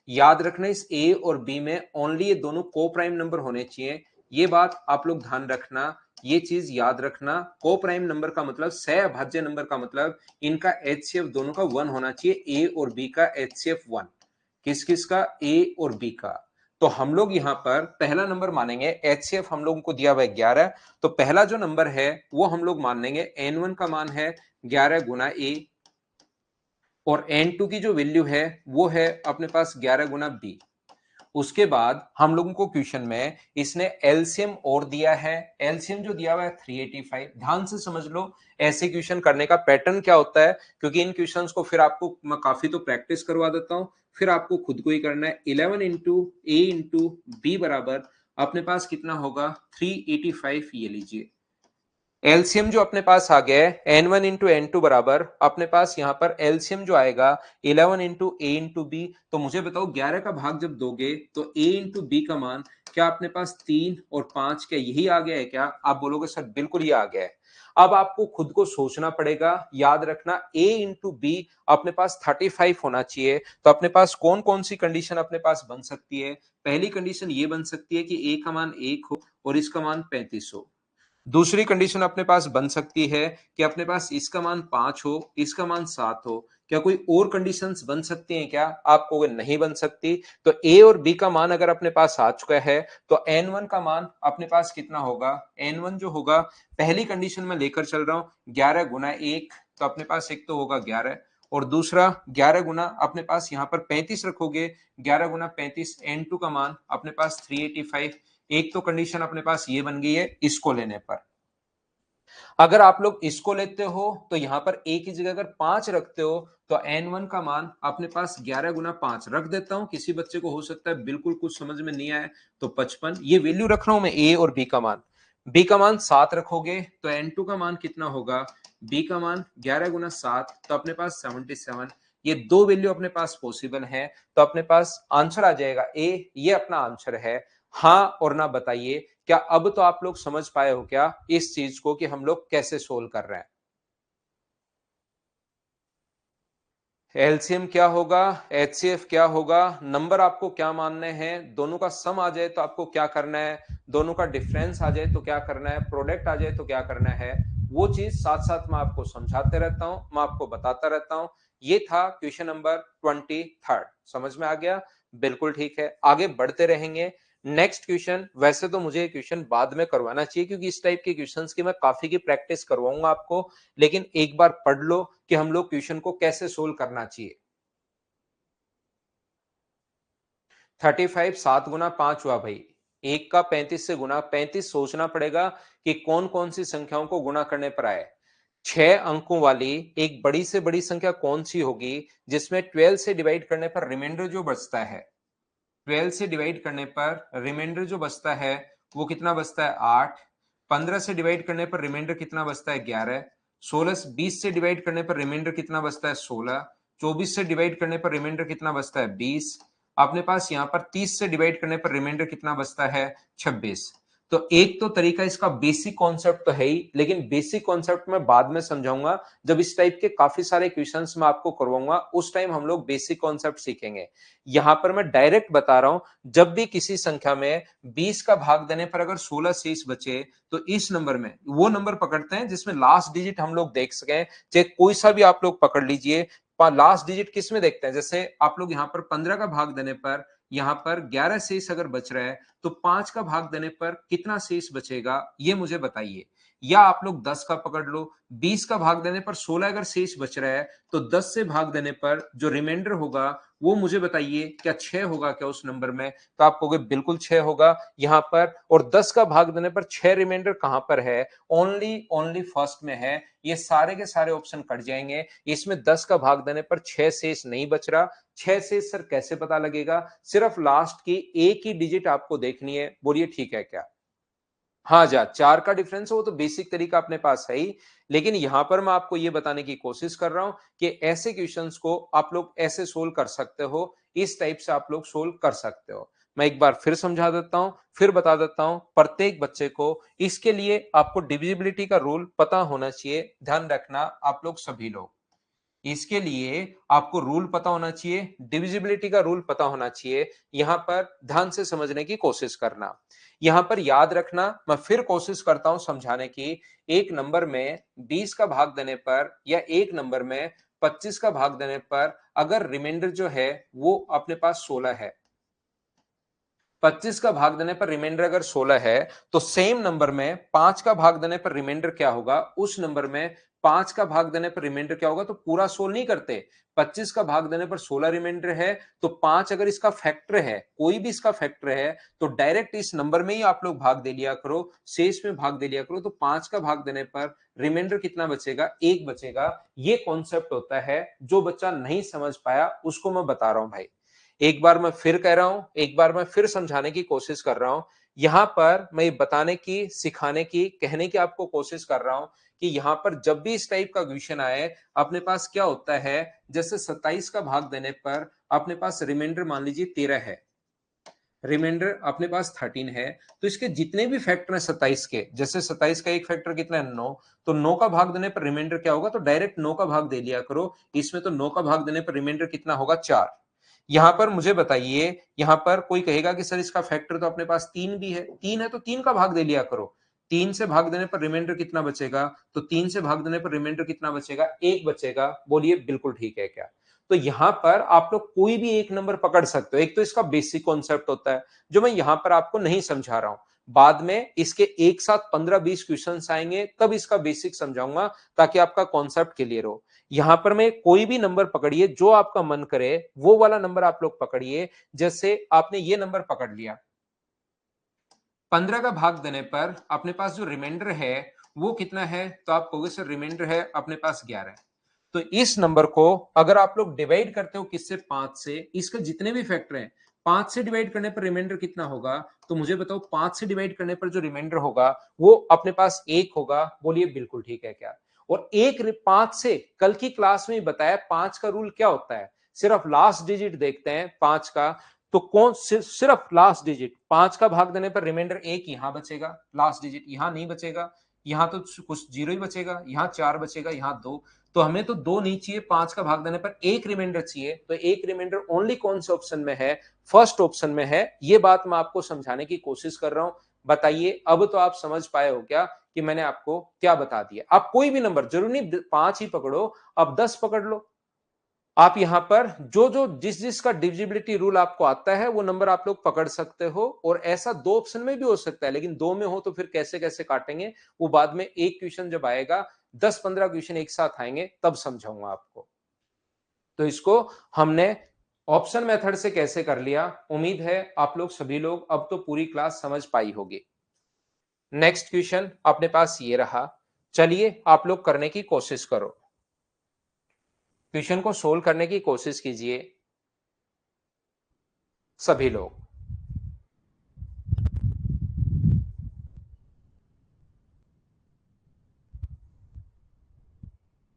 याद रखना इस a और b में ओनली ये दोनों को प्राइम नंबर होने चाहिए, ये बात आप लोग ध्यान रखना। ये चीज याद रखना, को प्राइम नंबर का मतलब, सह अभाज्य नंबर का मतलब इनका एचसीएफ दोनों का 1 होना चाहिए। ए और बी का एचसीएफ 1। किस किस का? ए और बी का। तो हम लोग यहाँ पर पहला नंबर मानेंगे, एचसीएफ हम लोगों को दिया हुआ है 11, तो पहला जो नंबर है वो हम लोग मान लेंगे N1 का मान है 11 गुना ए, और N2 की जो वैल्यू है वो है अपने पास 11 गुना बी। उसके बाद हम लोगों को क्वेश्चन में इसने एलसीएम और दिया है, एलसीएम जो दिया हुआ है 385। ध्यान से समझ लो ऐसे क्वेश्चन करने का पैटर्न क्या होता है, क्योंकि इन क्वेश्चंस को फिर आपको मैं काफी तो प्रैक्टिस करवा देता हूं, फिर आपको खुद को ही करना है। 11 इंटू ए इंटू बी बराबर अपने पास कितना होगा 385, ये लीजिए। एलसीएम जो अपने पास आ गया है N1 इंटू N2 बराबर अपने पास यहाँ पर एलसीएम जो आएगा 11 इंटू ए इंटू बी। तो मुझे बताओ 11 का भाग जब दोगे तो a इंटू बी का मान क्या अपने पास 3 और 5, क्या यही आ गया है? क्या आप बोलोगे सर बिल्कुल ये आ गया है। अब आपको खुद को सोचना पड़ेगा, याद रखना a इंटू बी अपने पास 35 होना चाहिए। तो अपने पास कौन कौन सी कंडीशन अपने पास बन सकती है? पहली कंडीशन ये बन सकती है कि a का मान 1 हो और इसका मान 35 हो। दूसरी कंडीशन अपने पास बन सकती है कि अपने पास इसका मान 5 हो, इसका मान 7 हो। क्या कोई और कंडीशंस बन सकती हैं? क्या आप कहोगे नहीं बन सकती। तो ए और बी का मान अगर अपने पास आ चुका है तो N1 का मान अपने पास कितना होगा? N1 जो होगा, पहली कंडीशन में लेकर चल रहा हूं 11 गुना 1, तो अपने पास एक तो होगा 11, और दूसरा 11 गुना अपने पास यहाँ पर 35 रखोगे, 11 गुना 35 N2 का मान अपने पास 385। एक तो कंडीशन अपने पास ये बन गई है इसको लेने पर। अगर आप लोग इसको लेते हो तो यहां पर ए की जगह अगर 5 रखते हो तो N1 का मान अपने पास 11 गुना 5 रख देता हूं। किसी बच्चे को हो सकता है बिल्कुल कुछ समझ में नहीं आए तो 55, ये वैल्यू रख रहा हूं मैं ए और बी का मान। बी का मान 7 रखोगे तो N2 का मान कितना होगा? बी का मान 11 गुना 7, तो अपने पास 77। ये दो वैल्यू अपने पास पॉसिबल है, तो अपने पास आंसर आ जाएगा ए, ये अपना आंसर है। हाँ और ना बताइए, क्या अब तो आप लोग समझ पाए हो क्या इस चीज को कि हम लोग कैसे सोल्व कर रहे हैं? एलसीएम क्या होगा, एचसीएफ क्या होगा, नंबर आपको क्या मानने हैं, दोनों का सम आ जाए तो आपको क्या करना है, दोनों का डिफरेंस आ जाए तो क्या करना है, प्रोडक्ट आ जाए तो क्या करना है, वो चीज साथ साथ मैं आपको समझाते रहता हूं, मैं आपको बताता रहता हूं। ये था क्वेश्चन नंबर 23। समझ में आ गया? बिल्कुल ठीक है, आगे बढ़ते रहेंगे। नेक्स्ट क्वेश्चन, वैसे तो मुझे क्वेश्चन बाद में करवाना चाहिए क्योंकि इस टाइप के क्वेश्चंस की मैं काफी की प्रैक्टिस करवाऊंगा आपको, लेकिन एक बार पढ़ लो कि हम लोग क्वेश्चन को कैसे सोल्व करना चाहिए। 35 7 गुना 5 हुआ भाई, एक का 35 से गुना, 35 सोचना पड़ेगा कि कौन कौन सी संख्याओं को गुना करने पर आए। 6 अंकों वाली एक बड़ी से बड़ी संख्या कौन सी होगी जिसमें 12 से डिवाइड करने पर रिमाइंडर जो बचता है, 12 से डिवाइड करने पर रिमाइंडर जो बचता है वो कितना बचता है? 8। 15 से डिवाइड करने पर रिमाइंडर कितना बचता है? 11। 16 20 से डिवाइड करने पर रिमाइंडर कितना बचता है? 16। 24 से डिवाइड करने पर रिमाइंडर कितना बचता है? 20। अपने पास यहाँ पर 30 से डिवाइड करने पर रिमाइंडर कितना बचता है? 26। तो एक तो तरीका इसका बेसिक कॉन्सेप्ट तो है ही, लेकिन बेसिक कॉन्सेप्ट मैं बाद में समझाऊंगा। जब इस टाइप के काफी सारे क्वेश्चंस मैं आपको करवाऊंगा उस टाइम हम लोग बेसिक कॉन्सेप्ट सीखेंगे। यहां पर मैं डायरेक्ट बता रहा हूं, जब भी किसी संख्या में 20 का भाग देने पर अगर 16 शेष बचे तो इस नंबर में वो नंबर पकड़ते हैं जिसमें लास्ट डिजिट हम लोग देख सकें। चाहे कोई सा भी आप लोग पकड़ लीजिए, लास्ट डिजिट किस में देखते हैं? जैसे आप लोग यहां पर 15 का भाग देने पर यहां पर 11 शेष अगर बच रहा है तो 5 का भाग देने पर कितना शेष बचेगा ये मुझे बताइए। या आप लोग 10 का पकड़ लो, 20 का भाग देने पर 16 अगर शेष बच रहा है तो 10 से भाग देने पर जो रिमाइंडर होगा वो मुझे बताइए, क्या 6 होगा क्या उस नंबर में? तो आप कहोगे बिल्कुल 6 होगा यहां पर। और 10 का भाग देने पर 6 रिमाइंडर कहां पर है? ओनली ओनली फर्स्ट में है। ये सारे के सारे ऑप्शन कट जाएंगे, इसमें 10 का भाग देने पर 6 शेष नहीं बच रहा। 6 शेष सर कैसे पता लगेगा? सिर्फ लास्ट की एक ही डिजिट आपको देखनी है, बोलिए ठीक है क्या? हाँ जा 4 का डिफरेंस हो तो बेसिक तरीका अपने पास है ही, लेकिन यहां पर मैं आपको यह बताने की कोशिश कर रहा हूं कि ऐसे क्वेश्चंस को आप लोग ऐसे सोल्व कर सकते हो, इस टाइप से आप लोग सोल्व कर सकते हो। मैं एक बार फिर समझा देता हूं, फिर बता देता हूं प्रत्येक बच्चे को। इसके लिए आपको डिविजिबिलिटी का रूल पता होना चाहिए, ध्यान रखना आप लोग सभी लोग। इसके लिए आपको रूल पता होना चाहिए, डिविजिबिलिटी का रूल पता होना चाहिए। यहां पर ध्यान से समझने की कोशिश करना। यहां पर याद रखना, मैं फिर कोशिश करता हूं समझाने की। एक नंबर में 20 का भाग देने पर या एक नंबर में 25 का भाग देने पर अगर रिमाइंडर जो है वो अपने पास 16 है, 25 का भाग देने पर रिमाइंडर अगर 16 है तो सेम नंबर में 5 का भाग देने पर रिमाइंडर क्या होगा, उस नंबर में 5 का भाग देने पर रिमाइंडर क्या होगा, तो पूरा सोल्व नहीं करते। 25 का भाग देने पर 16 रिमाइंडर है, तो 5 अगर इसका फैक्टर है, कोई भी इसका फैक्टर है, तो डायरेक्ट इस नंबर में ही आप लोग भाग दे लिया करो, शेष में भाग दे लिया करो। तो 5 का भाग देने पर रिमाइंडर कितना बचेगा, 1 बचेगा। ये कॉन्सेप्ट होता है, जो बच्चा नहीं समझ पाया उसको मैं बता रहा हूं भाई। एक बार मैं फिर कह रहा हूं, एक बार मैं फिर समझाने की कोशिश कर रहा हूं। यहां पर मैं बताने की, सिखाने की, कहने की आपको कोशिश कर रहा हूं कि यहां पर जब भी इस टाइप का क्वेश्चन आए, अपने पास क्या होता है, जैसे 27 का भाग देने पर अपने पास रिमाइंडर मान लीजिए 13 है, रिमाइंडर अपने पास 13 है, तो इसके जितने भी फैक्टर हैं 27 के, जैसे 27 का एक फैक्टर कितना है, 9, तो 9 का भाग देने पर रिमाइंडर क्या होगा, तो डायरेक्ट 9 का भाग दे लिया करो इसमें। तो 9 का भाग देने पर रिमाइंडर कितना होगा, 4। यहां पर मुझे बताइए, यहां पर कोई कहेगा कि सर इसका फैक्टर तो अपने पास 3 भी है, 3 है तो 3 का भाग दे लिया करो। 3 से भाग देने पर रिमाइंडर कितना बचेगा, तो 3 से भाग देने पर रिमाइंडर कितना बचेगा, 1 बचेगा। बोलिए बिल्कुल ठीक है क्या? तो यहां पर आप लोग कोई भी एक नंबर पकड़ सकते हो। एक तो इसका बेसिक कॉन्सेप्ट होता है जो मैं यहां पर आपको नहीं समझा रहा हूं, बाद में इसके एक साथ 15-20 क्वेश्चंस आएंगे, तब इसका बेसिक समझाऊंगा ताकि आपका कॉन्सेप्ट क्लियर हो। यहां पर मैं कोई भी नंबर पकड़िए, जो आपका मन करे वो वाला नंबर आप लोग पकड़िए। जैसे आपने ये नंबर पकड़ लिया, 15 का भाग देने पर अपने पास जो रिमाइंडर है वो कितना है, तो आप कहोगे सर रिमाइंडर है अपने पास 11। तो इस नंबर को अगर आप लोग डिवाइड करते हो किससे, 5 से, इसके जितने भी फैक्टर हैं 5 से डिवाइड करने पर रिमाइंडर कितना होगा, तो मुझे बताओ 5 से डिवाइड करने पर जो रिमाइंडर होगा वो अपने पास 1 होगा। बोलिए बिल्कुल ठीक है क्या? और 5 से कल की क्लास में बताया 5 का रूल क्या होता है, सिर्फ लास्ट डिजिट देखते हैं 5 का। तो कौन सिर्फ लास्ट डिजिट, 5 का भाग देने पर रिमाइंडर 1 यहां बचेगा, लास्ट डिजिट यहां नहीं बचेगा, यहां तो कुछ जीरो ही बचेगा, यहां 4 बचेगा, यहां 2। तो हमें तो 2 नहीं चाहिए, 5 का भाग देने पर एक रिमाइंडर चाहिए। तो एक रिमाइंडर ओनली कौन से ऑप्शन में है, फर्स्ट ऑप्शन में है। ये बात मैं आपको समझाने की कोशिश कर रहा हूं। बताइए अब तो आप समझ पाए हो क्या कि मैंने आपको क्या बता दिया? आप कोई भी नंबर, जरूरी नहीं 5 ही पकड़ो, आप 10 पकड़ लो। आप यहां पर जो जो जिस जिसका डिविजिबिलिटी रूल आपको आता है वो नंबर आप लोग पकड़ सकते हो। और ऐसा 2 ऑप्शन में भी हो सकता है, लेकिन 2 में हो तो फिर कैसे कैसे काटेंगे वो बाद में, एक क्वेश्चन जब आएगा, 10-15 क्वेश्चन एक साथ आएंगे तब समझाऊंगा आपको। तो इसको हमने ऑप्शन मेथड से कैसे कर लिया, उम्मीद है आप लोग सभी लोग अब तो पूरी क्लास समझ पाई होगी। नेक्स्ट क्वेश्चन अपने पास ये रहा, चलिए आप लोग करने की कोशिश करो, क्वेश्चन को सोल्व करने की कोशिश कीजिए सभी लोग।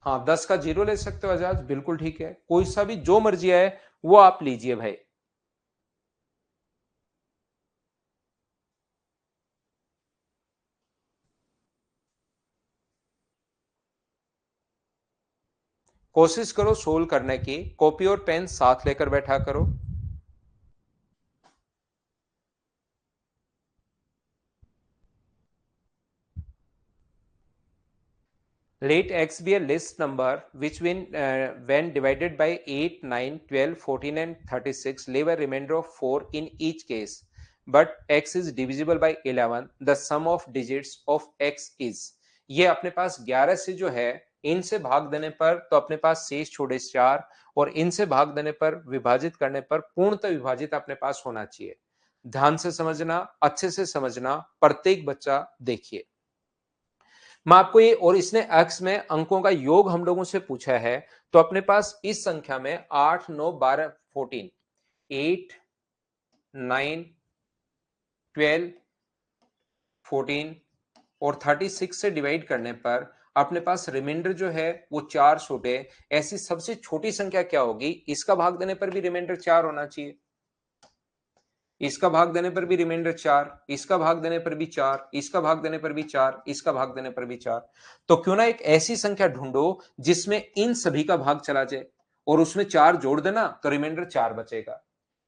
हाँ, 10 का जीरो ले सकते हो आजाद, बिल्कुल ठीक है, कोई सा भी जो मर्जी आए वो आप लीजिए भाई। कोशिश करो सोल्व करने की, कॉपी और पेन साथ लेकर बैठा करो। Let x be a list number which when divided by 8, 9, 12, 14 and 36 leave a remainder of 4 in each case. But x is divisible by 11. The sum of digits of x is. ये अपने पास 11 से जो है इनसे भाग देने पर तो अपने पास शेष छोड़े 4, और इनसे भाग देने पर विभाजित करने पर पूर्णतः विभाजित अपने पास होना चाहिए। ध्यान से समझना, अच्छे से समझना, प्रत्येक बच्चा देखिए। मैं आपको ये, और इसने एक्स में अंकों का योग हम लोगों से पूछा है, तो अपने पास इस संख्या में 8, 9, 12, 14, 8, 9, 12, 14 और 36 से डिवाइड करने पर अपने पास रिमाइंडर जो है वो 4 छोटे। ऐसी सबसे छोटी संख्या क्या होगी, इसका भाग देने पर भी रिमाइंडर 4 होना चाहिए, इसका भाग देने पर भी रिमाइंडर 4, इसका भाग देने पर भी 4, इसका भाग देने पर भी 4, इसका भाग देने पर भी 4। तो क्यों ना एक ऐसी संख्या ढूंढो जिसमें इन सभी का भाग चला जाए और उसमें 4 जोड़ देना तो रिमाइंडर 4 बचेगा।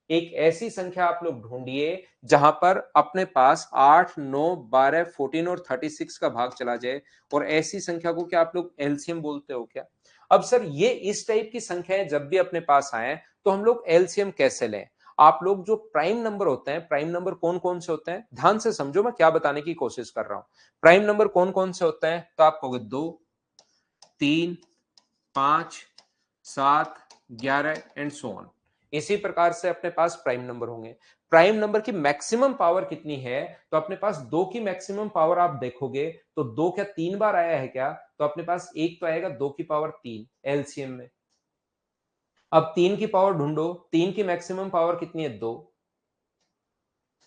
एक ऐसी संख्या आप लोग ढूंढिए जहां पर अपने पास 8, 9, 12, 14 और 36 का भाग चला जाए। और ऐसी संख्या को क्या आप लोग एलसीएम बोलते हो क्या? अब सर ये इस टाइप की संख्याएं जब भी अपने पास आए तो हम लोग एलसीएम कैसे लें? आप लोग जो प्राइम नंबर होते हैं, प्राइम नंबर कौन कौन से होते हैं, ध्यान से समझो मैं क्या बताने की कोशिश कर रहा हूं। प्राइम नंबर कौन कौन से होते हैं, तो आप कहोगे 2, 3, 5, 7, 11 एंड सो ऑन। इसी प्रकार से अपने पास प्राइम नंबर होंगे। प्राइम नंबर की मैक्सिमम पावर कितनी है, तो अपने पास 2 की मैक्सिमम पावर आप देखोगे तो 2 क्या 3 बार आया है क्या, तो अपने पास एक तो आएगा 2 की पावर 3 एलसीएम में। अब 3 की पावर ढूंढो, 3 की मैक्सिमम पावर कितनी है 2।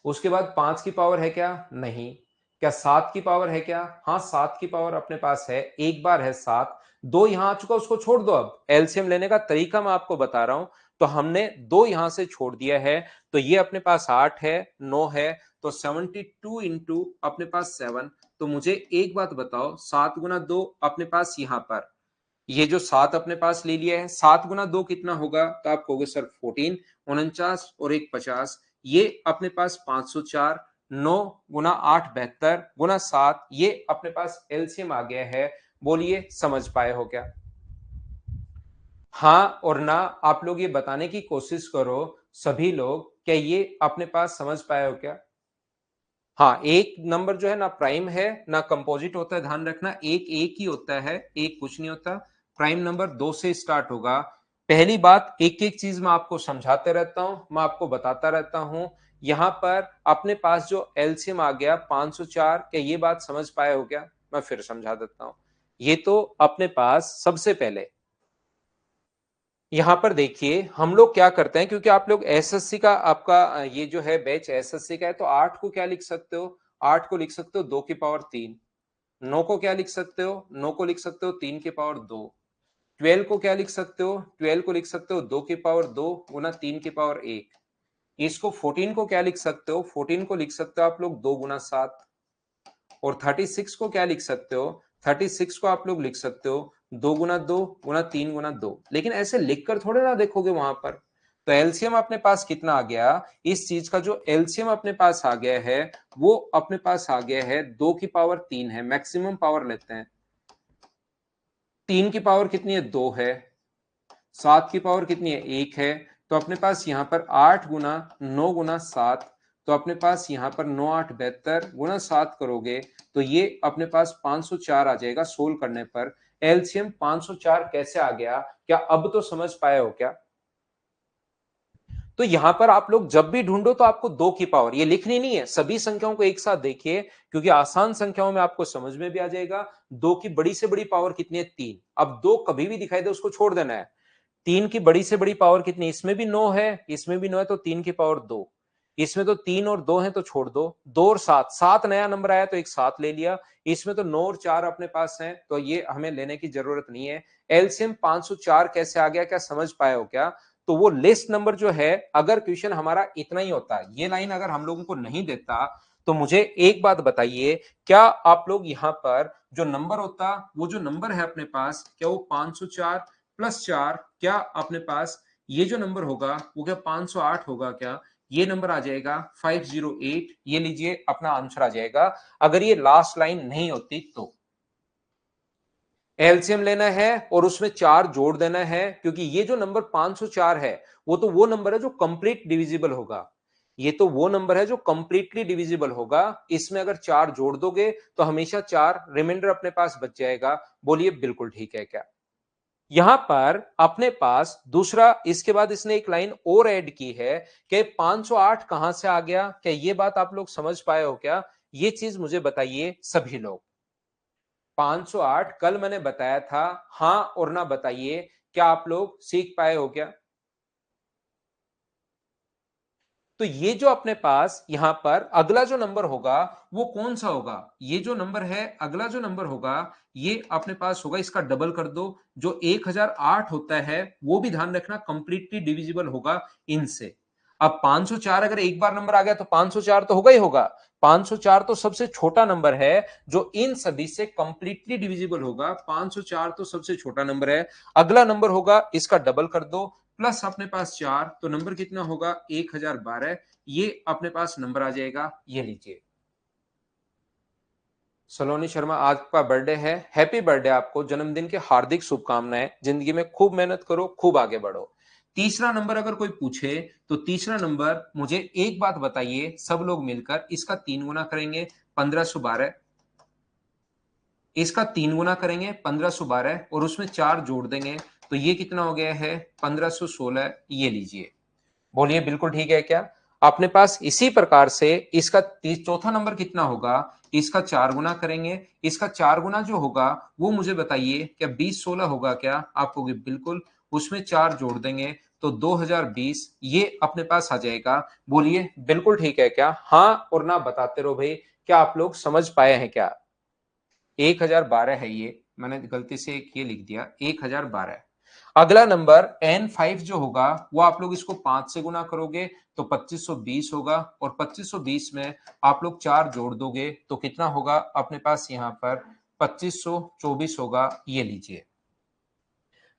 उसके बाद 5 की पावर है क्या, नहीं। क्या 7 की पावर है क्या, हाँ 7 की पावर अपने पास है, एक बार है 7। 2 यहां आ चुका, उसको छोड़ दो। अब एलसीएम लेने का तरीका मैं आपको बता रहा हूं। तो हमने 2 यहां से छोड़ दिया है, तो ये अपने पास 8 है, 9 है, तो 72 इंटू अपने पास 7। तो मुझे एक बात बताओ, 7 गुना 2 अपने पास यहां पर, ये जो 7 अपने पास ले लिया है, 7 गुना 2 कितना होगा, तो आप कहोगे सर 14, 49 और एक 50, ये अपने पास 504। 9 गुना 8 72 गुना 7, ये अपने पास एलसीएम आ गया है। बोलिए समझ पाए हो क्या? हाँ और ना आप लोग ये बताने की कोशिश करो सभी लोग, क्या ये अपने पास समझ पाए हो क्या? हाँ, एक नंबर जो है ना प्राइम है ना कंपोजिट होता है, ध्यान रखना। एक एक ही होता है, एक कुछ नहीं होता। प्राइम नंबर 2 से स्टार्ट होगा। पहली बात, एक एक चीज मैं आपको समझाते रहता हूं, मैं आपको बताता रहता हूं। यहां पर अपने पास जो एलसीएम आ गया 504, क्या ये बात समझ पाए हो क्या? मैं फिर समझा देता हूं। ये तो अपने पास सबसे पहले यहाँ पर देखिए हम लोग क्या करते हैं, क्योंकि आप लोग एसएससी का आपका ये जो है बैच एसएससी का है, तो 8 को क्या लिख सकते हो, 8 को लिख सकते हो 2 की पावर 3। 9 को क्या लिख सकते हो, 9 को लिख सकते हो 3 की पावर 2। 12 को क्या लिख सकते हो, 12 को लिख सकते हो 2 की पावर 2 गुना 3 की पावर 1। इसको 14 को क्या लिख सकते हो, 14 को लिख सकते हो आप लोग 2 गुना 7। और 36 को क्या लिख सकते हो, 36 को आप लोग लिख सकते हो 2 गुना 2 गुना 3 गुना 2। लेकिन ऐसे लिखकर थोड़े ना देखोगे वहां पर। तो एलसीएम अपने पास कितना आ गया, इस चीज का जो एलसीएम अपने पास आ गया है, वो अपने पास आ गया है 2 की पावर 3 है, मैक्सिमम पावर लेते हैं। 3 की पावर कितनी है, 2 है। 7 की पावर कितनी है, 1 है। तो अपने पास यहाँ पर 8 गुना 9 गुना 7, तो अपने पास यहाँ पर 9 8 72 गुना 7 करोगे तो ये अपने पास 504 आ जाएगा। सोल्व करने पर एलसीएम 504 कैसे आ गया, क्या अब तो समझ पाए हो क्या? तो यहां पर आप लोग जब भी ढूंढो तो आपको 2 की पावर ये लिखनी नहीं है, सभी संख्याओं को एक साथ देखिए, क्योंकि आसान संख्याओं में आपको समझ में भी आ जाएगा। 2 की बड़ी से बड़ी पावर कितनी है, 3। अब 2 कभी भी दिखाई दे उसको छोड़ देना है। 3 की बड़ी से बड़ी पावर कितनी, इसमें भी 9 है, इसमें भी 9 है, तो 3 की पावर 2। इसमें तो 3 और 2 है तो छोड़ दो। 2 और 7, 7 नया नंबर आया तो एक 7 ले लिया। इसमें तो 9 और 4 अपने पास है, तो ये हमें लेने की जरूरत नहीं है। एलसीएम 504 कैसे आ गया, क्या समझ पाए हो क्या? तो वो लिस्ट नंबर जो है, अगर क्वेश्चन हमारा इतना ही होता, ये लाइन अगर हम लोगों को नहीं देता, तो मुझे एक बात बताइए, क्या आप लोग यहां पर जो नंबर होता, वो जो नंबर है अपने पास, क्या वो 504 प्लस 4, क्या अपने पास ये जो नंबर होगा वो क्या 508 होगा क्या? ये नंबर आ जाएगा 508। ये लीजिए अपना आंसर आ जाएगा, अगर ये लास्ट लाइन नहीं होती तो। एलसीएम लेना है और उसमें 4 जोड़ देना है, क्योंकि ये जो नंबर 504 है वो नंबर है जो कंप्लीट डिविजिबल होगा। ये तो वो नंबर है जो कंप्लीटली डिविजिबल होगा। इसमें अगर 4 जोड़ दोगे तो हमेशा 4 रिमाइंडर अपने पास बच जाएगा। बोलिए बिल्कुल ठीक है क्या? यहां पर अपने पास दूसरा, इसके बाद इसने एक लाइन और ऐड की है कि 508 कहां से आ गया, क्या ये बात आप लोग समझ पाए हो क्या? ये चीज मुझे बताइए सभी लोग। 508 कल मैंने बताया था, हां और ना बताइए, क्या आप लोग सीख पाए हो क्या? तो ये जो अपने पास यहां पर अगला जो नंबर होगा वो कौन सा होगा, ये जो नंबर है अगला जो नंबर होगा ये अपने पास होगा, इसका डबल कर दो। जो 1008 होता है वो भी ध्यान रखना कंप्लीटली डिविजिबल होगा इनसे। अब 504 अगर एक बार नंबर आ गया तो 504 तो होगा ही होगा। 504 तो सबसे छोटा नंबर है जो इन सभी से कंप्लीटली डिविजिबल होगा। 504 तो सबसे छोटा नंबर है। अगला नंबर होगा इसका डबल कर दो, प्लस अपने पास 4, तो नंबर कितना होगा 1012। ये अपने पास नंबर आ जाएगा, ये लीजिए। सलोनी शर्मा आज का बर्थडे है, हैप्पी बर्थडे आपको, जन्मदिन की हार्दिक शुभकामनाएं। जिंदगी में खूब मेहनत करो, खूब आगे बढ़ो। तीसरा नंबर अगर कोई पूछे तो तीसरा नंबर मुझे एक बात बताइए, सब लोग मिलकर इसका 3 गुना करेंगे 1512, इसका 3 गुना करेंगे 1512 और उसमें 4 जोड़ देंगे तो ये कितना हो गया है 1516। ये लीजिए, बोलिए बिल्कुल ठीक है क्या? अपने पास इसी प्रकार से इसका चौथा नंबर कितना होगा, इसका 4 गुना करेंगे, इसका 4 गुना जो होगा वो मुझे बताइए क्या 2016 होगा क्या? आप कहोगे बिल्कुल, उसमें 4 जोड़ देंगे तो 2020 ये अपने पास आ जाएगा। बोलिए बिल्कुल ठीक है क्या? हाँ और ना बताते रहो भाई। क्या आप लोग समझ पाए हैं क्या? 1012 है ये, मैंने गलती से एक ये लिख दिया 1012। अगला नंबर N5 जो होगा वो आप लोग इसको 5 से गुना करोगे तो 2520 होगा और 2520 में आप लोग 4 जोड़ दोगे तो कितना होगा अपने पास यहाँ पर 2524 होगा। ये लीजिए,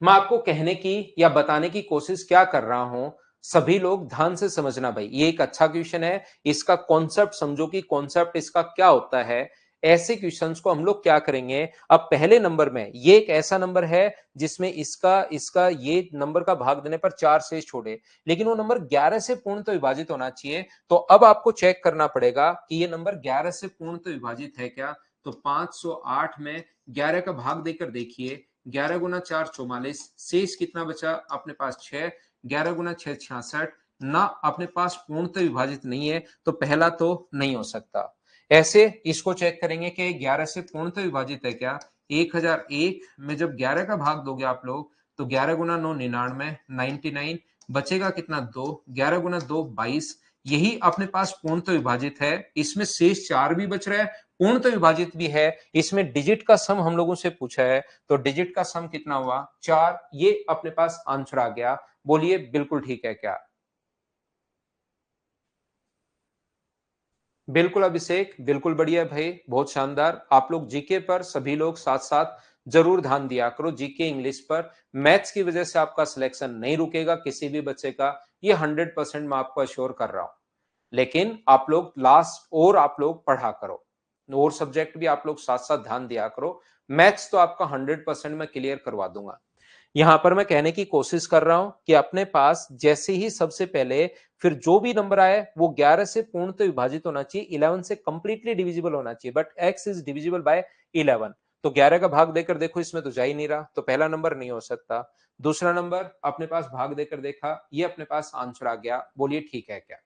मैं आपको कहने की या बताने की कोशिश क्या कर रहा हूं, सभी लोग ध्यान से समझना भाई। ये एक अच्छा क्वेश्चन है, इसका कॉन्सेप्ट समझो कि कॉन्सेप्ट इसका क्या होता है। ऐसे क्वेश्चंस को हम लोग क्या करेंगे, अब पहले नंबर में ये एक ऐसा नंबर है जिसमें इसका इसका ये नंबर का भाग देने पर 4 शेष छोड़े, लेकिन वो नंबर 11 से पूर्ण तो विभाजित होना चाहिए। तो अब आपको चेक करना पड़ेगा कि ये नंबर 11 से पूर्ण तो विभाजित है क्या। तो 508 में 11 का भाग देकर देखिए, 11 गुना 4 44, शेष कितना बचा अपने पास 6, 11 गुना 6 66 ना, अपने पास पूर्णतः विभाजित नहीं है तो पहला तो नहीं हो सकता। ऐसे इसको चेक करेंगे कि 11 से पूर्णतः विभाजित है क्या। 1001 में जब 11 का भाग दोगे आप लोग तो 11 गुना 9 99, 99 बचेगा कितना 2, 11 गुना 2 22, यही अपने पास पूर्णतः विभाजित है। इसमें शेष 4 भी बच रहा है, पूर्णतः विभाजित भी है। इसमें डिजिट का सम हम लोगों से पूछा है तो डिजिट का सम कितना हुआ 4, ये अपने पास आंसर आ गया। बोलिए बिल्कुल ठीक है क्या? बिल्कुल अभिषेक, बिल्कुल बढ़िया भाई, बहुत शानदार। आप लोग जीके पर सभी लोग साथ साथ जरूर ध्यान दिया करो, जीके इंग्लिश पर। मैथ्स की वजह से आपका सिलेक्शन नहीं रुकेगा किसी भी बच्चे का, ये 100% मैं आपको अश्योर कर रहा हूं। लेकिन आप लोग लास्ट और आप लोग पढ़ा करो, और सब्जेक्ट भी आप लोग साथ साथ ध्यान दिया करो। मैथ्स तो आपका 100% मैं क्लियर करवा दूंगा। यहां पर मैं कहने की कोशिश कर रहा हूं कि अपने पास जैसे ही सबसे पहले फिर जो भी नंबर आए वो 11 से पूर्णतः विभाजित होना चाहिए, 11 से कंप्लीटली डिविजिबल होना चाहिए, but x is divisible by 11। तो 11 का भाग देकर देखो, इसमें तो जा ही नहीं रहा, तो पहला नंबर नहीं हो सकता। दूसरा नंबर अपने पास भाग देकर देखा, ये अपने पास आंसर आ गया। बोलिए ठीक है क्या?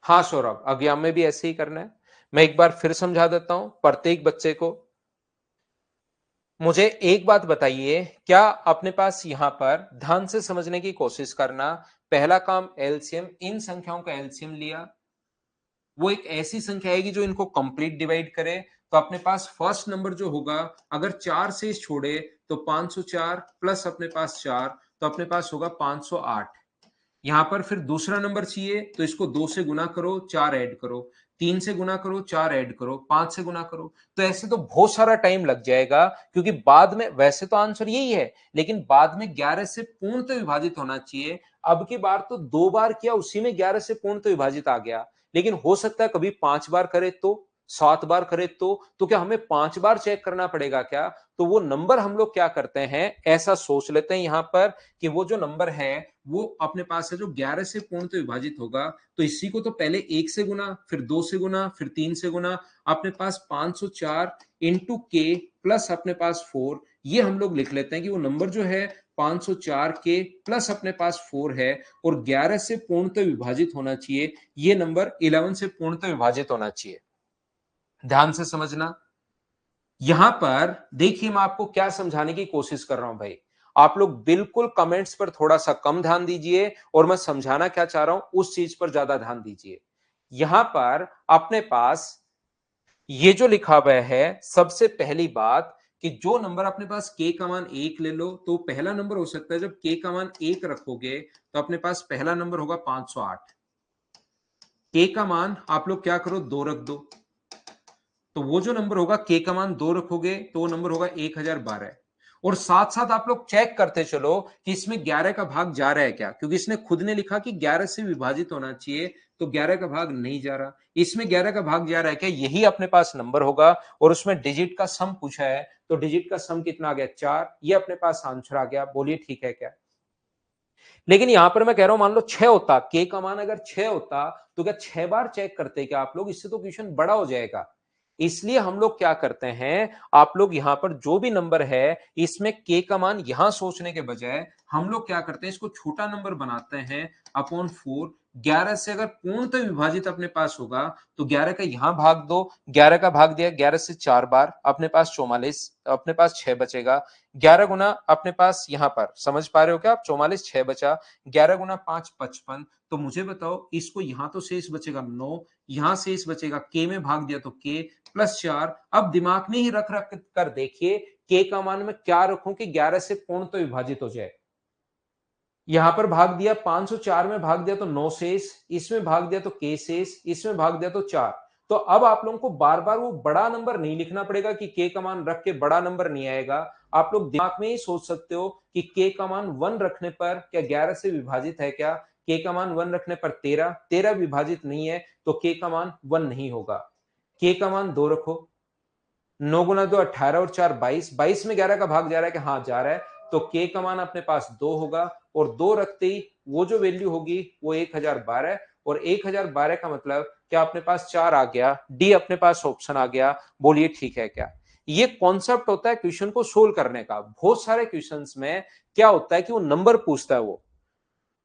हाँ सौरभ, एग्जाम में भी ऐसे ही करना है। मैं एक बार फिर समझा देता हूं प्रत्येक बच्चे को। मुझे एक बात बताइए, क्या अपने पास यहां पर ध्यान से समझने की कोशिश करना, पहला काम एलसीएम, इन संख्याओं का एलसीएम लिया, वो एक ऐसी संख्या आएगी जो इनको कंप्लीट डिवाइड करे। तो अपने पास फर्स्ट नंबर जो होगा, अगर 4 से छोड़े तो 504 प्लस अपने पास 4 तो अपने पास होगा 508। यहां पर फिर दूसरा नंबर चाहिए तो इसको 2 से गुना करो, 4 ऐड करो, 3 से गुना करो, 4 ऐड करो, 5 से गुना करो। तो ऐसे तो बहुत सारा टाइम लग जाएगा, क्योंकि बाद में वैसे तो आंसर यही है, लेकिन बाद में 11 से पूर्णतः विभाजित होना चाहिए। अब की बार तो 2 बार किया, उसी में 11 से पूर्णतः विभाजित आ गया, लेकिन हो सकता है कभी 5 बार करे तो, 7 बार करे तो क्या हमें 5 बार चेक करना पड़ेगा क्या? तो वो नंबर हम लोग क्या करते हैं, ऐसा सोच लेते हैं यहां पर कि वो जो नंबर है वो अपने पास है जो 11 से पूर्णतः विभाजित होगा, तो इसी को तो पहले 1 से गुना, फिर 2 से गुना, फिर 3 से गुना, अपने पास 504 इंटू के प्लस अपने पास 4, ये हम लोग लिख लेते हैं कि वो नंबर जो है 504 के प्लस अपने पास 4 है और 11 से पूर्णतः विभाजित होना चाहिए, ये नंबर 11 से पूर्णतः विभाजित होना चाहिए। ध्यान से समझना। यहां पर देखिए मैं आपको क्या समझाने की कोशिश कर रहा हूं भाई। आप लोग बिल्कुल कमेंट्स पर थोड़ा सा कम ध्यान दीजिए और मैं समझाना क्या चाह रहा हूं उस चीज पर ज्यादा ध्यान दीजिए। यहां पर अपने पास ये जो लिखा हुआ है, सबसे पहली बात कि जो नंबर अपने पास k का मान 1 ले लो तो पहला नंबर हो सकता है, जब k का मान 1 रखोगे तो अपने पास पहला नंबर होगा 508। k का मान आप लोग क्या करो 2 रख दो, तो वो जो नंबर होगा k का मान 2 रखोगे तो वो नंबर होगा 1012। और साथ साथ आप लोग चेक करते चलो कि इसमें 11 का भाग जा रहा है क्या, क्योंकि इसने खुद ने लिखा कि 11 से विभाजित होना चाहिए, तो 11 का भाग नहीं जा रहा, इसमें 11 का भाग जा रहा है क्या, यही अपने पास नंबर होगा। और उसमें डिजिट का सम पूछा है तो डिजिट का सम कितना आ गया 4, ये अपने पास आंसर आ गया। बोलिए ठीक है क्या? लेकिन यहां पर मैं कह रहा हूं मान लो 6 होता, के का मान अगर 6 होता तो क्या 6 बार चेक करते क्या आप लोग? इससे तो क्वेश्चन बड़ा हो जाएगा। इसलिए हम लोग क्या करते हैं, आप लोग यहां पर जो भी नंबर है इसमें के का मान यहां सोचने के बजाय हम लोग क्या करते हैं, इसको छोटा नंबर बनाते हैं अपॉन 4। 11 से अगर पूर्णतः विभाजित अपने पास होगा तो 11 का यहां भाग दो, 11 का भाग दिया 11 से 4 बार, अपने पास 44, अपने पास 6 बचेगा। 11 गुना अपने पास यहां पर समझ पा रहे हो क्या आप, 44 6 बचा, 11 गुना 5 55। तो मुझे बताओ इसको यहां तो शेष बचेगा 9, यहां शेष बचेगा के में भाग दिया तो के प्लस 4। अब दिमाग में ही रख रख कर देखिए के का मान में क्या रखूं कि 11 से पूर्ण तो विभाजित हो जाए। यहां पर भाग दिया 504 में भाग दिया तो 9 शेष, इसमें भाग दिया तो के शेष, इसमें भाग दिया तो 4। तो अब आप लोगों को बार बार वो बड़ा नंबर नहीं लिखना पड़ेगा कि के का मान रख के बड़ा नंबर नहीं आएगा। आप लोग दिमाग में ही सोच सकते हो कि के का मान 1 रखने पर क्या 11 से विभाजित है क्या? के का मान 1 रखने पर 13, 13 विभाजित नहीं है तो के का मान 1 नहीं होगा। के का मान 2 रखो, 9 गुना 2 18 और 4 22, 22 में 11 का भाग जा रहा है कि हाँ जा रहा है, तो के का मान अपने पास 2 होगा और 2 रखते ही वो जो वैल्यू होगी वो 1012। और 1012 का मतलब क्या अपने पास 4 आ गया, डी अपने पास ऑप्शन आ गया। बोलिए ठीक है क्या? ये कॉन्सेप्ट होता है क्वेश्चन को सोल्व करने का। बहुत सारे क्वेश्चंस में क्या होता है कि वो नंबर पूछता है, वो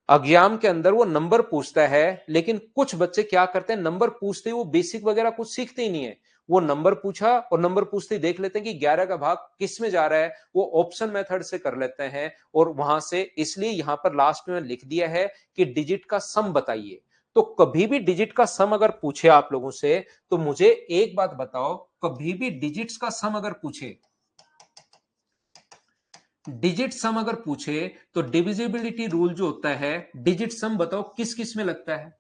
एग्जाम के अंदर वो नंबर पूछता है, लेकिन कुछ बच्चे क्या करते हैं नंबर पूछते ही वो बेसिक वगैरह कुछ सीखते ही नहीं है। वो नंबर पूछा और नंबर पूछते ही देख लेते हैं कि 11 का भाग किस में जा रहा है, वो ऑप्शन मेथड से कर लेते हैं और वहां से। इसलिए यहां पर लास्ट में लिख दिया है कि डिजिट का सम बताइए। तो कभी भी डिजिट का सम अगर पूछे आप लोगों से तो मुझे एक बात बताओ, कभी भी डिजिट्स का सम अगर पूछे, डिजिट सम अगर पूछे तो डिविजिबिलिटी रूल जो होता है, डिजिट सम बताओ किस किस में लगता है?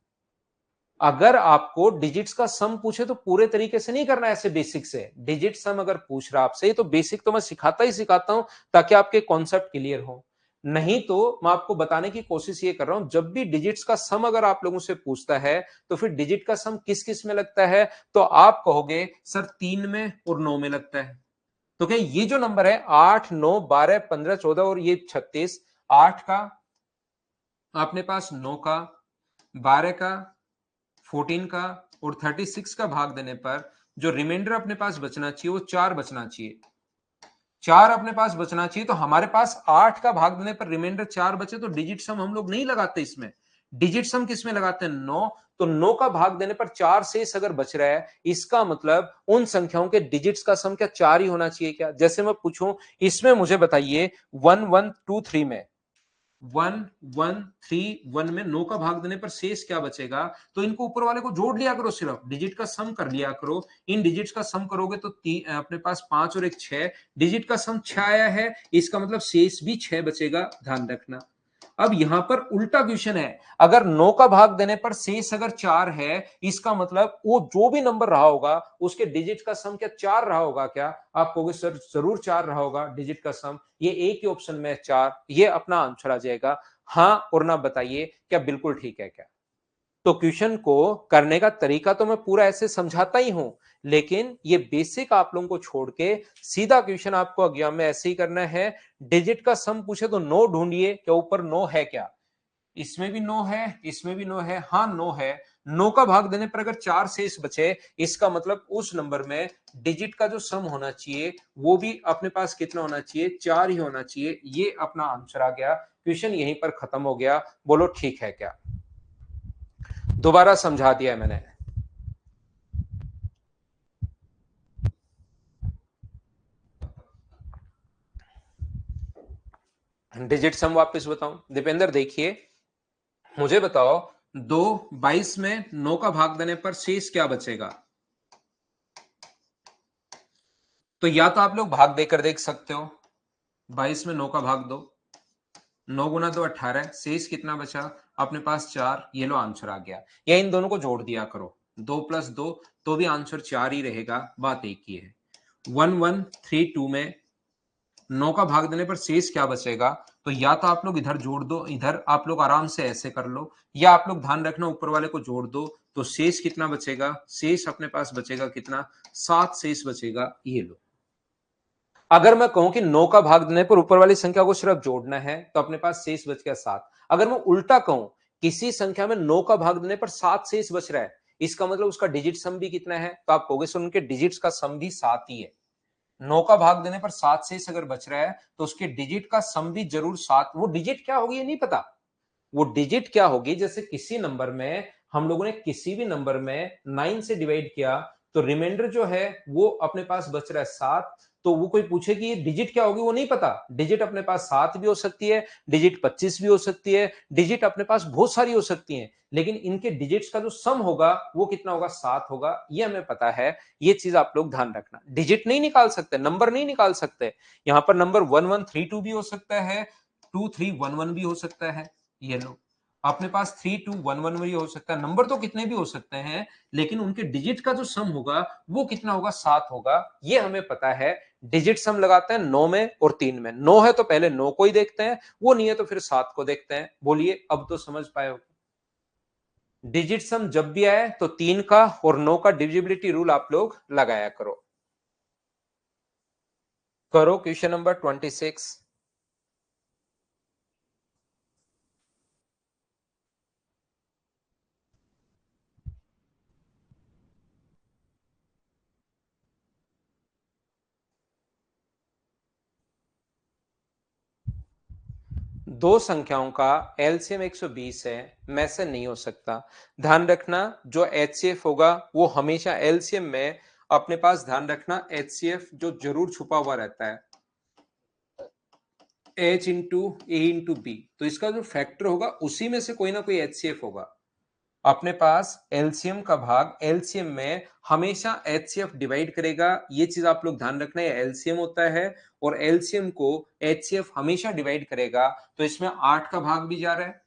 अगर आपको डिजिट्स का सम पूछे तो पूरे तरीके से नहीं करना है, ऐसे बेसिक से। डिजिट सम अगर पूछ रहा आपसे तो बेसिक तो मैं सिखाता ही सिखाता हूं ताकि आपके कॉन्सेप्ट क्लियर हो। नहीं तो मैं आपको बताने की कोशिश ये कर रहा हूं, जब भी डिजिट्स का सम अगर आप लोगों से पूछता है तो फिर डिजिट का सम किस किस में लगता है, तो आप कहोगे सर 3 में और 9 में लगता है। तो क्या ये जो नंबर है 8 9 12 15 14 और ये 36, 8 का अपने पास 9 का, 12 का, 14 का और 36 का भाग देने पर जो रिमाइंडर अपने पास बचना चाहिए वो 4 बचना चाहिए। 4 अपने पास बचना चाहिए, तो हमारे पास 8 का भाग देने पर रिमाइंडर 4 बचे, तो डिजिट सम हम लोग नहीं लगाते इसमें। डिजिट सम किसमें लगाते हैं? 9। तो 9 का भाग देने पर 4 शेष अगर बच रहा है, इसका मतलब उन संख्याओं के डिजिट्स का सम क्या 4 ही होना चाहिए क्या? जैसे मैं पूछूं इसमें मुझे बताइए 1123 में 1131 में 9 का भाग देने पर शेष क्या बचेगा? तो इनको ऊपर वाले को जोड़ लिया करो, सिर्फ डिजिट का सम कर लिया करो। इन डिजिट्स का सम करोगे तो अपने पास 5 और एक 6, डिजिट का सम 6 आया है, इसका मतलब शेष भी 6 बचेगा, ध्यान रखना। अब यहां पर उल्टा क्वेश्चन है, अगर 9 का भाग देने पर शेष अगर 4 है, इसका मतलब वो जो भी नंबर रहा होगा उसके डिजिट का सम क्या 4 रहा होगा क्या? आप कहोगे सर जरूर 4 रहा होगा डिजिट का सम, ये एक ही ऑप्शन में 4, ये अपना आंसर आ जाएगा। हाँ और ना बताइए क्या बिल्कुल ठीक है क्या? तो क्वेश्चन को करने का तरीका तो मैं पूरा ऐसे समझाता ही हूं, लेकिन ये बेसिक आप लोगों को छोड़ के सीधा क्वेश्चन आपको एग्जाम में ऐसे ही करना है। डिजिट का सम पूछे तो 9 ढूंढिए, क्या ऊपर 9 है क्या? इसमें भी 9 है, इसमें भी 9 है, हाँ 9 है। 9 का भाग देने पर अगर 4 शेष बचे, इसका मतलब उस नंबर में डिजिट का जो सम होना चाहिए वो भी अपने पास कितना होना चाहिए? 4 ही होना चाहिए। ये अपना आंसर आ गया, क्वेश्चन यहीं पर खत्म हो गया। बोलो ठीक है क्या? दोबारा समझा दिया है मैंने। डिजिट सम वापस बताऊं, दीपेंद्र देखिए मुझे बताओ, 2 22 में 9 का भाग देने पर शेष क्या बचेगा? तो या तो आप लोग भाग देकर देख सकते हो, 22 में 9 का भाग दो, 9 गुना 2 18, शेष कितना बचा अपने पास? 4। ये लो आंसर आ गया। या इन दोनों को जोड़ दिया करो, 2 + 2 तो भी आंसर 4 ही रहेगा, बात एक ही है। 1132 में 9 का भाग देने पर शेष क्या बचेगा? तो या तो आप लोग इधर जोड़ दो, इधर आप लोग आराम से ऐसे कर लो, या आप लोग ध्यान रखना ऊपर वाले को जोड़ दो, तो शेष कितना बचेगा? शेष अपने पास बचेगा कितना? 7 शेष बचेगा, ये लो। अगर मैं कहूं कि 9 का भाग देने पर ऊपर वाली संख्या को सिर्फ जोड़ना है तो अपने पास शेष बच गया 7। अगर मैं उल्टा कहूं किसी संख्या में 9 का भाग देने पर 7 शेष बच रहा है, इसका मतलब उसका डिजिट सम भी कितना है, तो आप कहोगे सर उनके डिजिट्स का सम भी 7 ही है। 9 का भाग देने पर 7 शेष अगर बच रहा है तो उसके डिजिट का सम भी जरूर 7। वो डिजिट क्या होगी ये नहीं पता, वो डिजिट क्या होगी, जैसे किसी नंबर में हम लोगों ने किसी भी नंबर में 9 से डिवाइड किया तो रिमाइंडर जो है वो अपने पास बच रहा है 7। तो वो कोई पूछे कि ये डिजिट क्या होगी, वो नहीं पता। डिजिट अपने पास 7 भी हो सकती है, डिजिट 25 भी हो सकती है, डिजिट अपने पास बहुत सारी हो सकती हैं, लेकिन इनके डिजिट्स का जो सम होगा वो कितना होगा, 7 होगा। ये हमें पता है। ये चीज आप लोग ध्यान रखना, डिजिट नहीं निकाल सकते, नंबर नहीं निकाल सकते। यहां पर नंबर 1132 भी हो सकता है, 2311 भी हो सकता है। ये लो, अपने पास 3211 भी हो सकता है। नंबर तो कितने भी हो सकते हैं, लेकिन उनके डिजिट का जो सम होगा वो कितना होगा, 7 होगा। ये हमें पता है। डिजिट सम लगाते हैं 9 में और 3 में। 9 है तो पहले 9 को ही देखते हैं, वो नहीं है तो फिर 7 को देखते हैं। बोलिए अब तो समझ पाए हो। डिजिट सम जब भी आए तो 3 का और 9 का डिविजिबिलिटी रूल आप लोग लगाया करो। करो क्वेश्चन नंबर 26। दो संख्याओं का एलसीएम 120 है, में से नहीं हो सकता। ध्यान रखना जो एचसीएफ होगा वो हमेशा एलसीएम में अपने पास, ध्यान रखना एचसीएफ जो जरूर छुपा हुआ रहता है, एच इंटू ए इंटू बी। तो इसका जो फैक्टर होगा उसी में से कोई ना कोई एचसीएफ होगा। अपने पास एलसीएम का भाग एलसीएम में हमेशा एचसीएफ डिवाइड करेगा। ये चीज आप लोग ध्यान रखना है, एलसीएम होता है और एलसीएम को एचसीएफ हमेशा डिवाइड करेगा। तो इसमें 8 का भाग भी जा रहा है,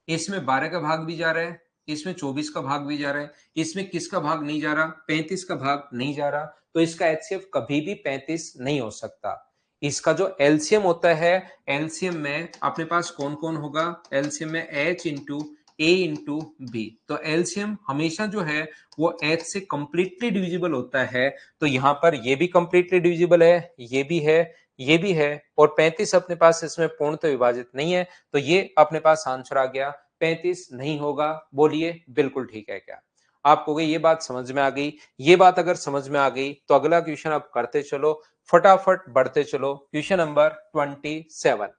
इसमें 12 का भाग भी जा रहा है, इसमें 24 का भाग भी जा रहा है। इसमें किसका भाग नहीं जा रहा, 35 का भाग नहीं जा रहा। तो इसका एचसीएफ कभी भी 35 नहीं हो सकता। इसका जो एलसीएम होता है, एलसीएम में अपने पास कौन कौन होगा, एलसीएम में एच इंटू ए इंटू बी। तो एलसीएम हमेशा जो है वो एच से कंप्लीटली डिविजिबल होता है। तो यहां पर ये भी कंप्लीटली डिविजिबल है, ये भी है, ये भी है, और 35 अपने पास इसमें पूर्णतः विभाजित नहीं है। तो ये अपने पास आंसर आ गया, 35 नहीं होगा। बोलिए बिल्कुल ठीक है क्या। आपको ये बात समझ में आ गई। ये बात अगर समझ में आ गई तो अगला क्वेश्चन आप करते चलो, फटाफट बढ़ते चलो। Question number 27।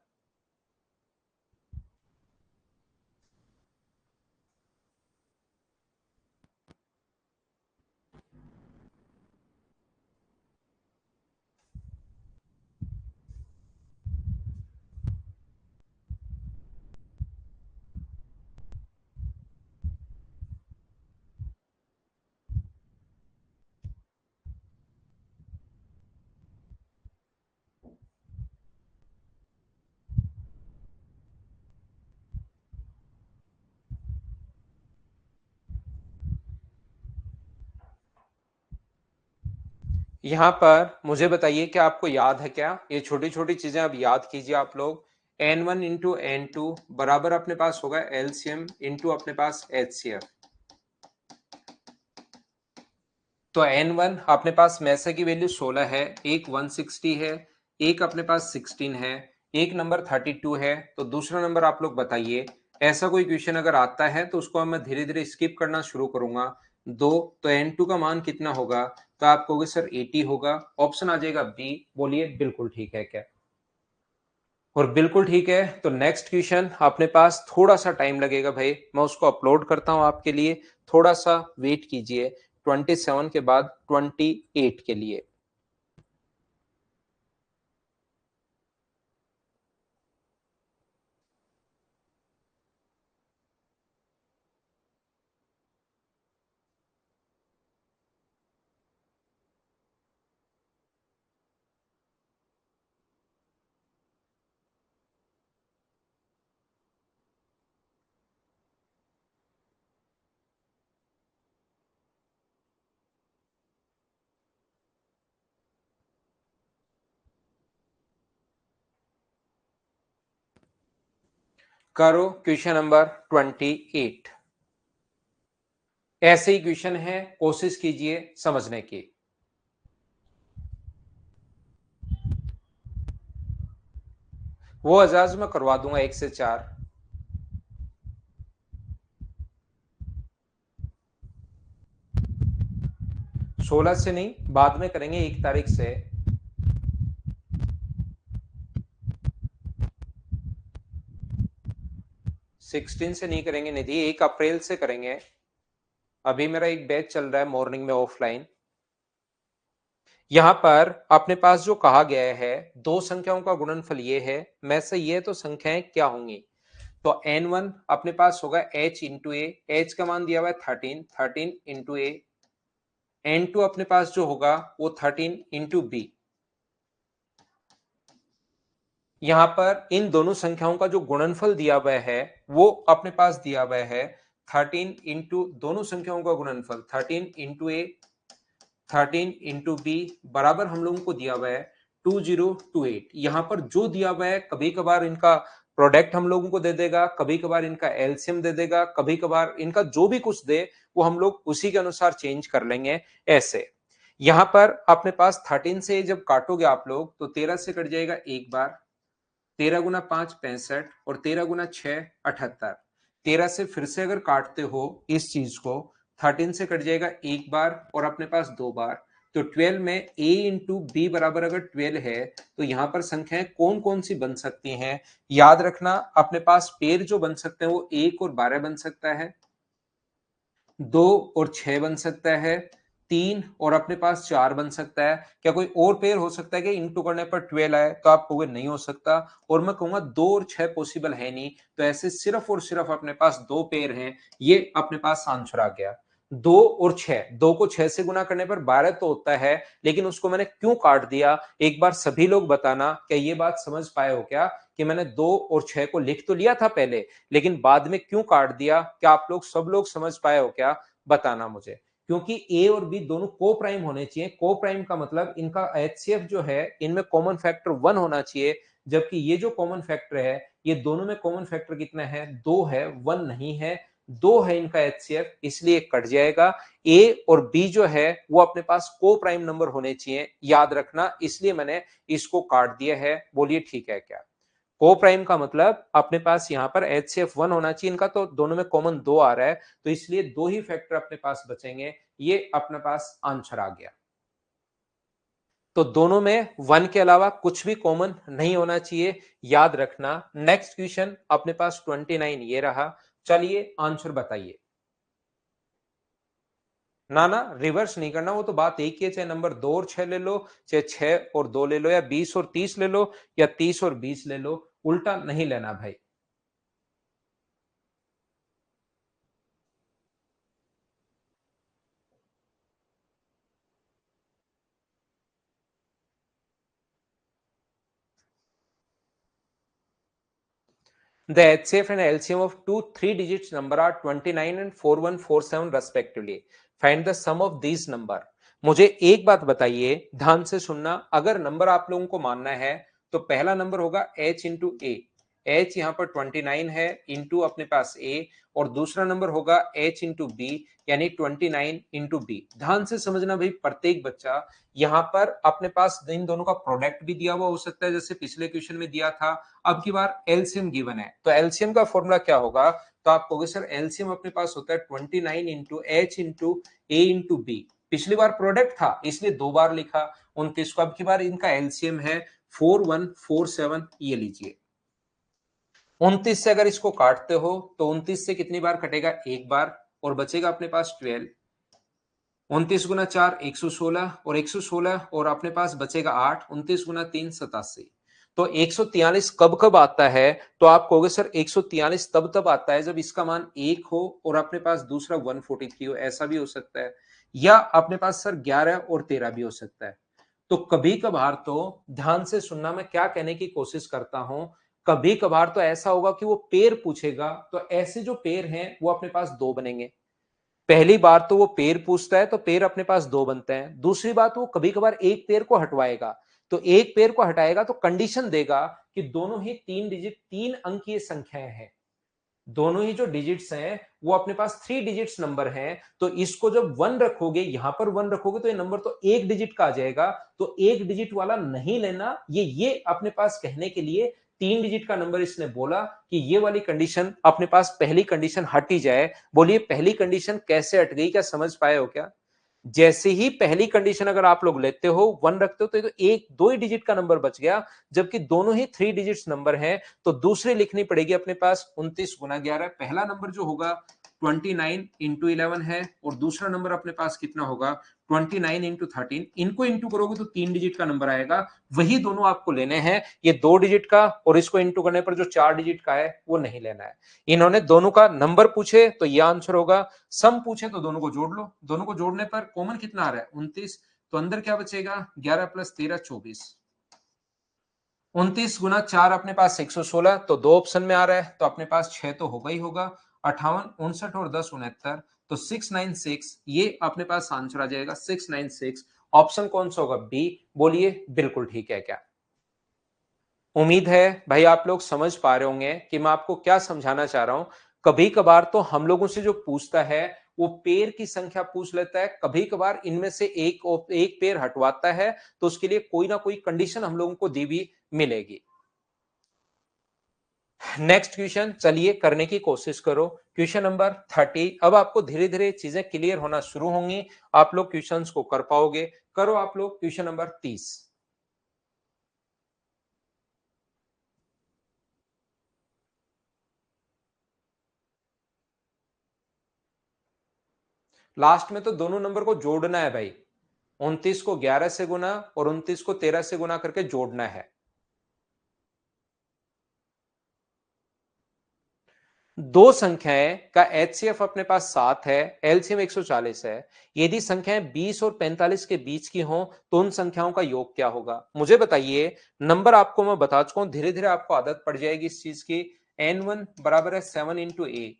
यहां पर मुझे बताइए कि आपको याद है क्या, ये छोटी छोटी चीजें अब याद कीजिए आप लोग। N one into N two बराबर अपने पास होगा एलसीएम इंटू अपने पास एचसीएफ। तो एन वन अपने पास मैसा की वैल्यू 16 है, एक 160 है, एक अपने पास 16 है, एक नंबर 32 है। तो दूसरा नंबर आप लोग बताइए। ऐसा कोई क्वेश्चन अगर आता है तो उसको मैं धीरे धीरे स्किप करना शुरू करूंगा। दो, तो एन टू का मान कितना होगा, तो आप कहोगे सर 80 होगा। ऑप्शन आ जाएगा बी। बोलिए बिल्कुल ठीक है क्या। और बिल्कुल ठीक है। तो नेक्स्ट क्वेश्चन अपने पास थोड़ा सा टाइम लगेगा भाई, मैं उसको अपलोड करता हूं आपके लिए, थोड़ा सा वेट कीजिए। 27 के बाद 28 के लिए। करो क्वेश्चन नंबर 28। ऐसे ही क्वेश्चन है, कोशिश कीजिए समझने की। वो अजाज मैं करवा दूंगा 1 से 4। 16 से नहीं, बाद में करेंगे 1 तारीख से। 16 से नहीं करेंगे निधि, 1 अप्रैल से करेंगे। अभी मेरा एक बैच चल रहा है मॉर्निंग में ऑफलाइन। यहां पर अपने पास जो कहा गया है, दो संख्याओं का गुणनफल ये है, मैं से ये तो संख्याएं क्या होंगी। तो n1 अपने पास होगा h इंटू ए, एच का मान दिया हुआ है 13, 13 इंटू ए। n2 अपने पास जो होगा वो 13 इंटू बी। यहां पर इन दोनों संख्याओं का जो गुणनफल दिया हुआ है वो अपने पास दिया हुआ है 13 इंटू, दोनों संख्याओं का गुणनफल 13 इंटू ए, 13 इंटू बी बराबर हम लोगों को दिया हुआ है 2028। यहां पर जो दिया हुआ है, कभी कभार इनका प्रोडक्ट हम लोगों को दे देगा, कभी कभार इनका एलसीएम दे देगा, कभी कभार इनका जो भी कुछ दे वो हम लोग उसी के अनुसार चेंज कर लेंगे ऐसे। यहां पर अपने पास 13 से जब काटोगे आप लोग तो 13 से कट जाएगा एक बार, 13 गुना 5 65 और 13 गुना 6 78। 13 से फिर से अगर काटते हो इस चीज को, 13 से कट जाएगा एक बार और अपने पास दो बार। तो 12 में a इंटू बी बराबर अगर 12 है तो यहां पर संख्याएं कौन कौन सी बन सकती हैं, याद रखना अपने पास पेड़ जो बन सकते हैं वो 1 और 12 बन सकता है, 2 और 6 बन सकता है, 3 और अपने पास 4 बन सकता है। क्या कोई और पेयर हो सकता है कि इंटू करने पर 12 आए? तो आप कहोगे नहीं हो सकता, और मैं कहूंगा 2 और 6 पॉसिबल है नहीं। तो ऐसे सिर्फ और सिर्फ अपने पास दो पेयर हैं, ये अपने पास आंसर आ गया। 2 और 6, 2 को 6 से गुना करने पर 12 तो होता है, लेकिन उसको मैंने क्यों काट दिया, एक बार सभी लोग बताना। क्या ये बात समझ पाए हो क्या कि मैंने 2 और 6 को लिख तो लिया था पहले, लेकिन बाद में क्यों काट दिया? क्या आप लोग सब लोग समझ पाए हो क्या, बताना मुझे। क्योंकि ए और बी दोनों को प्राइम होने चाहिए। को प्राइम का मतलब इनका एचसीएफ जो है इनमें कॉमन फैक्टर 1 होना चाहिए, जबकि ये जो कॉमन फैक्टर है ये दोनों में कॉमन फैक्टर कितना है, 2 है, 1 नहीं है। 2 है इनका एचसीएफ, इसलिए कट जाएगा। ए और बी जो है वो अपने पास को प्राइम नंबर होने चाहिए, याद रखना, इसलिए मैंने इसको काट दिया है। बोलिए ठीक है क्या? को प्राइम का मतलब अपने पास यहां पर एचसीएफ 1 होना चाहिए इनका, तो दोनों में कॉमन 2 आ रहा है, तो इसलिए दो ही फैक्टर अपने पास बचेंगे। ये अपने पास आंसर आ गया। तो दोनों में 1 के अलावा कुछ भी कॉमन नहीं होना चाहिए, याद रखना। नेक्स्ट क्वेश्चन अपने पास 29 ये रहा। चलिए आंसर बताइए। ना ना, रिवर्स नहीं करना, वो तो बात एक ही है, चाहे नंबर 2 और 6 ले लो, चाहे 6 और 2 ले लो, या 20 और 30 ले लो, या 30 और 20 ले लो, उल्टा नहीं लेना भाई। The HCF and LCM of two three-digit number are 29 and 4147 respectively. Find the sum of these number. मुझे एक बात बताइए, ध्यान से सुनना। अगर नंबर आप लोगों को मानना है तो पहला नंबर होगा h इंटू ए। h यहाँ पर 29 है, इंटू अपने पास a, और दूसरा नंबर होगा h इंटू बी, यानी 29 इंटू बी। ध्यान से समझना भाई प्रत्येक बच्चा। यहाँ पर अपने पास इन दोनों का प्रोडक्ट भी दिया हुआ हो सकता है, जैसे पिछले क्वेश्चन में दिया था। अब की बार एलसीएम गिवन है, तो एलसीएम का फॉर्मूला क्या होगा? तो आप कहोगे सर एलसीएम अपने पास होता है 29 इंटू एच इंटू ए इंटू बी। पिछली बार प्रोडक्ट था इसलिए दो बार लिखा 29 को। अब की बार इनका एलसीएम है 4147, ये लीजिए। 29 से अगर इसको काटते हो तो 29 से कितनी बार कटेगा, एक बार, और बचेगा अपने पास 12। 29 गुना 4 116, और 116 और अपने पास बचेगा 8। 29 गुना 3 87। तो 143 कब कब आता है? तो आप कहोगे सर 143 तब तब आता है जब इसका मान 1 हो और अपने पास दूसरा 143 हो, ऐसा भी हो सकता है। या अपने पास सर 11 और 13 भी हो सकता है। तो कभी कभार तो, ध्यान से सुनना मैं क्या कहने की कोशिश करता हूं, कभी कभार तो ऐसा होगा कि वो पेड़ पूछेगा, तो ऐसे जो पेड़ हैं वो अपने पास दो बनेंगे। पहली बार तो वो पेड़ पूछता है तो पेड़ अपने पास दो बनते हैं। दूसरी बात, वो कभी कभार एक पेड़ को हटवाएगा, तो एक पेड़ को हटाएगा तो कंडीशन देगा कि दोनों ही 3 डिजिट 3 अंकीय संख्याएं हैं। दोनों ही जो डिजिट्स हैं वो अपने पास 3 डिजिट्स नंबर हैं। तो इसको जब 1 रखोगे, यहां पर 1 रखोगे तो ये नंबर तो एक डिजिट का आ जाएगा। तो एक डिजिट वाला नहीं लेना, ये अपने पास कहने के लिए 3 डिजिट का नंबर इसने बोला कि ये वाली कंडीशन अपने पास पहली कंडीशन हट ही जाए। बोलिए पहली कंडीशन कैसे हट गई, क्या समझ पाए हो क्या? जैसे ही पहली कंडीशन अगर आप लोग लेते हो, 1 रखते हो, तो ये तो एक दो ही डिजिट का नंबर बच गया, जबकि दोनों ही 3 डिजिट्स नंबर हैं। तो दूसरी लिखनी पड़ेगी अपने पास 29 गुना 11। पहला नंबर जो होगा 29 इंटू 11 है, और दूसरा नंबर अपने पास कितना होगा 29 इंटू 13। इनको इंटू करोगे तो 3 डिजिट का नंबर आएगा, वही दोनों आपको लेने हैं। ये 2 डिजिट का और इसको इंटू करने पर जो 4 डिजिट का है वो नहीं लेना है। इन्होंने दोनों का नंबर पूछे तो ये आंसर होगा, सम पूछे तो दोनों को जोड़ लो। दोनों को जोड़ने पर कॉमन कितना आ रहा है 29, तो अंदर क्या बचेगा 11 प्लस 13 24। 29 गुना 4 अपने पास 116, तो दो ऑप्शन में आ रहा है, तो अपने पास 6 तो होगा ही होगा। 58 59 और 10 69, तो 696 ये अपने पास आंसर आ जाएगा 696। ऑप्शन कौन सा होगा? बी। बोलिए बिल्कुल ठीक है क्या? उम्मीद है भाई आप लोग समझ पा रहे होंगे कि मैं आपको क्या समझाना चाह रहा हूं। कभी कभार तो हम लोगों से जो पूछता है वो पेड़ की संख्या पूछ लेता है, कभी कभार इनमें से एक पेड़ हटवाता है, तो उसके लिए कोई ना कोई कंडीशन हम लोगों को दी हुई मिलेगी। नेक्स्ट क्वेश्चन चलिए करने की कोशिश करो। Question number 30। अब आपको धीरे धीरे चीजें क्लियर होना शुरू होंगी, आप लोग क्वेश्चंस को कर पाओगे। करो आप लोग क्वेश्चन नंबर 30। लास्ट में तो दोनों नंबर को जोड़ना है भाई। 29 को 11 से गुना और 29 को 13 से गुना करके जोड़ना है। दो संख्याएं का एचसीएफ अपने पास 7 है, एलसीएम 140 है। यदि संख्याएं 20 और 45 के बीच की हों तो उन संख्याओं का योग क्या होगा? मुझे बताइए। नंबर आपको मैं बता चुका हूं, धीरे धीरे आपको आदत पड़ जाएगी इस चीज की। n1 बराबर है 7 इंटू ए,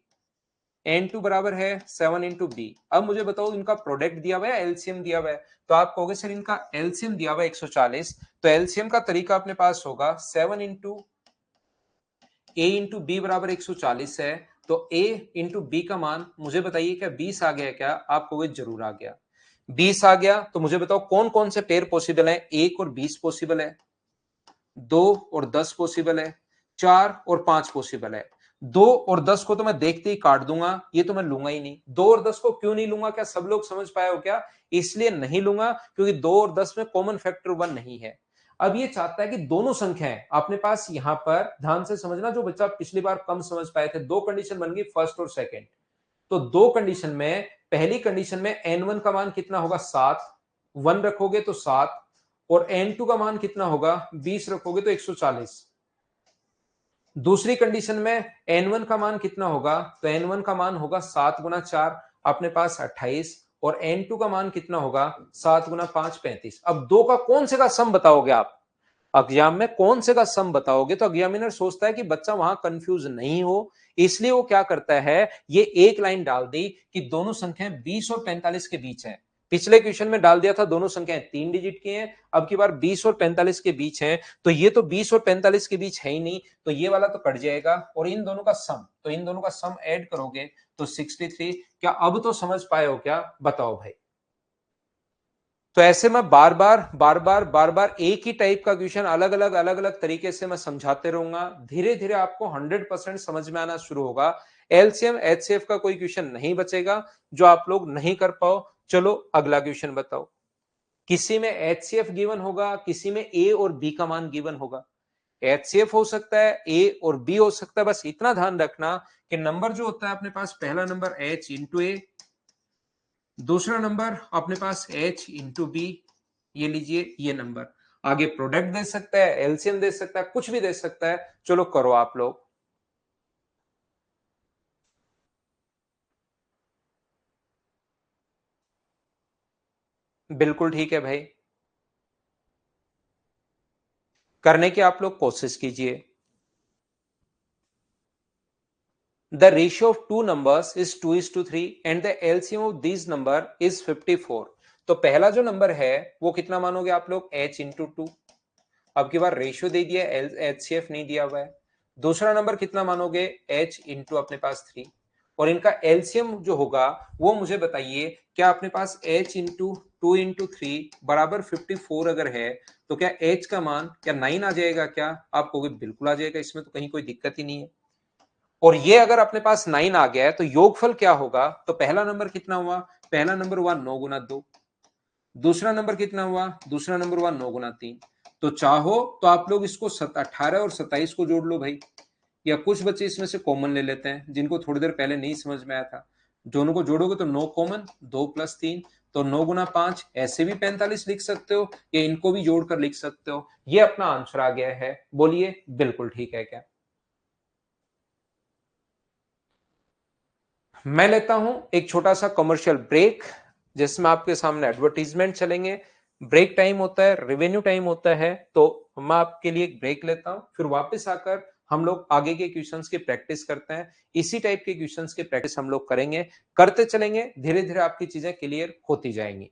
n2 बराबर है 7 इंटू बी। अब मुझे बताओ इनका प्रोडक्ट दिया हुआ है, एलसीएम दिया हुआ है। तो आप कहोगे सर इनका एलसीएम दिया हुआ है 140, तो एलसीएम का तरीका अपने पास होगा 7 इंटू ए इंटू बी बराबर 140 है। तो ए इंटू बी का मान मुझे बताइए क्या 20 आ गया क्या? आप कहोगे जरूर आ गया। 20 आ गया तो मुझे बताओ कौन कौन से पेयर पॉसिबल है? 1 और 20 पॉसिबल है, 2 और 10 पॉसिबल है, 4 और 5 पॉसिबल है। 2 और 10 को तो मैं देखते ही काट दूंगा, ये तो मैं लूंगा ही नहीं। 2 और 10 को क्यों नहीं लूंगा? क्या सब लोग समझ पाए हो क्या? इसलिए नहीं लूंगा क्योंकि 2 और 10 में कॉमन फैक्टर 1 नहीं है। अब ये चाहता है कि दोनों संख्याएं अपने पास, यहां पर ध्यान से समझना, जो बच्चा पिछली बार कम समझ पाए थे, दो कंडीशन बन गई फर्स्ट और सेकंड। तो दो कंडीशन में, पहली कंडीशन में n1 का मान कितना होगा 7, 1 रखोगे तो 7, और n2 का मान कितना होगा 20 रखोगे तो 140। दूसरी कंडीशन में n1 का मान कितना होगा, तो n1 का मान होगा 7 गुना 4 अपने पास 28, और n2 का मान कितना होगा 7 गुना 5 35। अब दो का कौन से का सम बताओगे आप? एग्जाम में कौन से का सम बताओगे? तो एग्जामिनर सोचता है कि बच्चा वहां कंफ्यूज नहीं हो, इसलिए वो क्या करता है, ये एक लाइन डाल दी कि दोनों संख्याएं 20 और 45 के बीच हैं। पिछले क्वेश्चन में डाल दिया था दोनों संख्याएं 3 डिजिट की हैं, अब की बार 20 और 45 के बीच हैं। तो ये तो 20 और 45 के बीच है ही नहीं, तो ये वाला तो कट जाएगा, और इन दोनों का सम, तो इन दोनों का सम ऐड करोगे तो 63। क्या अब तो समझ पाए हो क्या? बताओ भाई। तो ऐसे में बार बार एक ही टाइप का क्वेश्चन अलग अलग तरीके से मैं समझाते रहूंगा, धीरे धीरे आपको 100% समझ में आना शुरू होगा। एलसीएम एचसीएफ का कोई क्वेश्चन नहीं बचेगा जो आप लोग नहीं कर पाओ। चलो अगला क्वेश्चन बताओ। किसी में एचसीएफ गिवन होगा, किसी में ए और बी का मान गिवन होगा। एचसीएफ हो सकता है, ए और बी हो सकता है। बस इतना ध्यान रखना कि नंबर जो होता है अपने पास, पहला नंबर एच इंटू ए, दूसरा नंबर अपने पास h इंटू बी, ये लीजिए ये नंबर। आगे प्रोडक्ट दे सकता है, एलसीएम दे सकता है, कुछ भी दे सकता है। चलो करो आप लोग। बिल्कुल ठीक है भाई, करने की आप लोग कोशिश कीजिए। The ratio of two numbers is 2:3 and the LCM of this number is 54। तो पहला जो नंबर है वो कितना मानोगे आप लोग? h into two. अब की बार रेशियो दे दिया, एचसीएफ नहीं दिया हुआ है। दूसरा नंबर कितना मानोगे? h इंटू अपने पास 3, और इनका एलसीएम जो होगा वो मुझे बताइए, क्या अपने पास h इंटू 2 इंटू 3 बराबर 54 अगर है तो क्या h का मान क्या 9 आ जाएगा? क्या आप कहोगे बिल्कुल आ जाएगा, इसमें तो कहीं कोई दिक्कत ही नहीं है। और ये अगर अपने पास 9 आ गया है तो योगफल क्या होगा? तो पहला नंबर कितना हुआ? पहला नंबर हुआ 9 गुना 2। दूसरा नंबर कितना हुआ? दूसरा नंबर हुआ 9 गुना 3। तो चाहो तो आप लोग इसको 18 और 27 को जोड़ लो भाई, या कुछ बच्चे इसमें से कॉमन ले लेते हैं जिनको थोड़ी देर पहले नहीं समझ में आया था। दोनों को जोड़ोगे तो 9 कॉमन, 2 प्लस 3 तो 9 गुना 5, ऐसे भी 45 लिख सकते हो, या इनको भी जोड़कर लिख सकते हो। ये अपना आंसर आ गया है। बोलिए बिल्कुल ठीक है क्या? मैं लेता हूं एक छोटा सा कमर्शियल ब्रेक, जिसमें आपके सामने एडवर्टीजमेंट चलेंगे। ब्रेक टाइम होता है, रेवेन्यू टाइम होता है, तो मैं आपके लिए एक ब्रेक लेता हूं, फिर वापस आकर हम लोग आगे के क्वेश्चंस की प्रैक्टिस करते हैं। इसी टाइप के क्वेश्चंस की प्रैक्टिस हम लोग करेंगे, करते चलेंगे, धीरे धीरे आपकी चीजें क्लियर होती जाएंगी।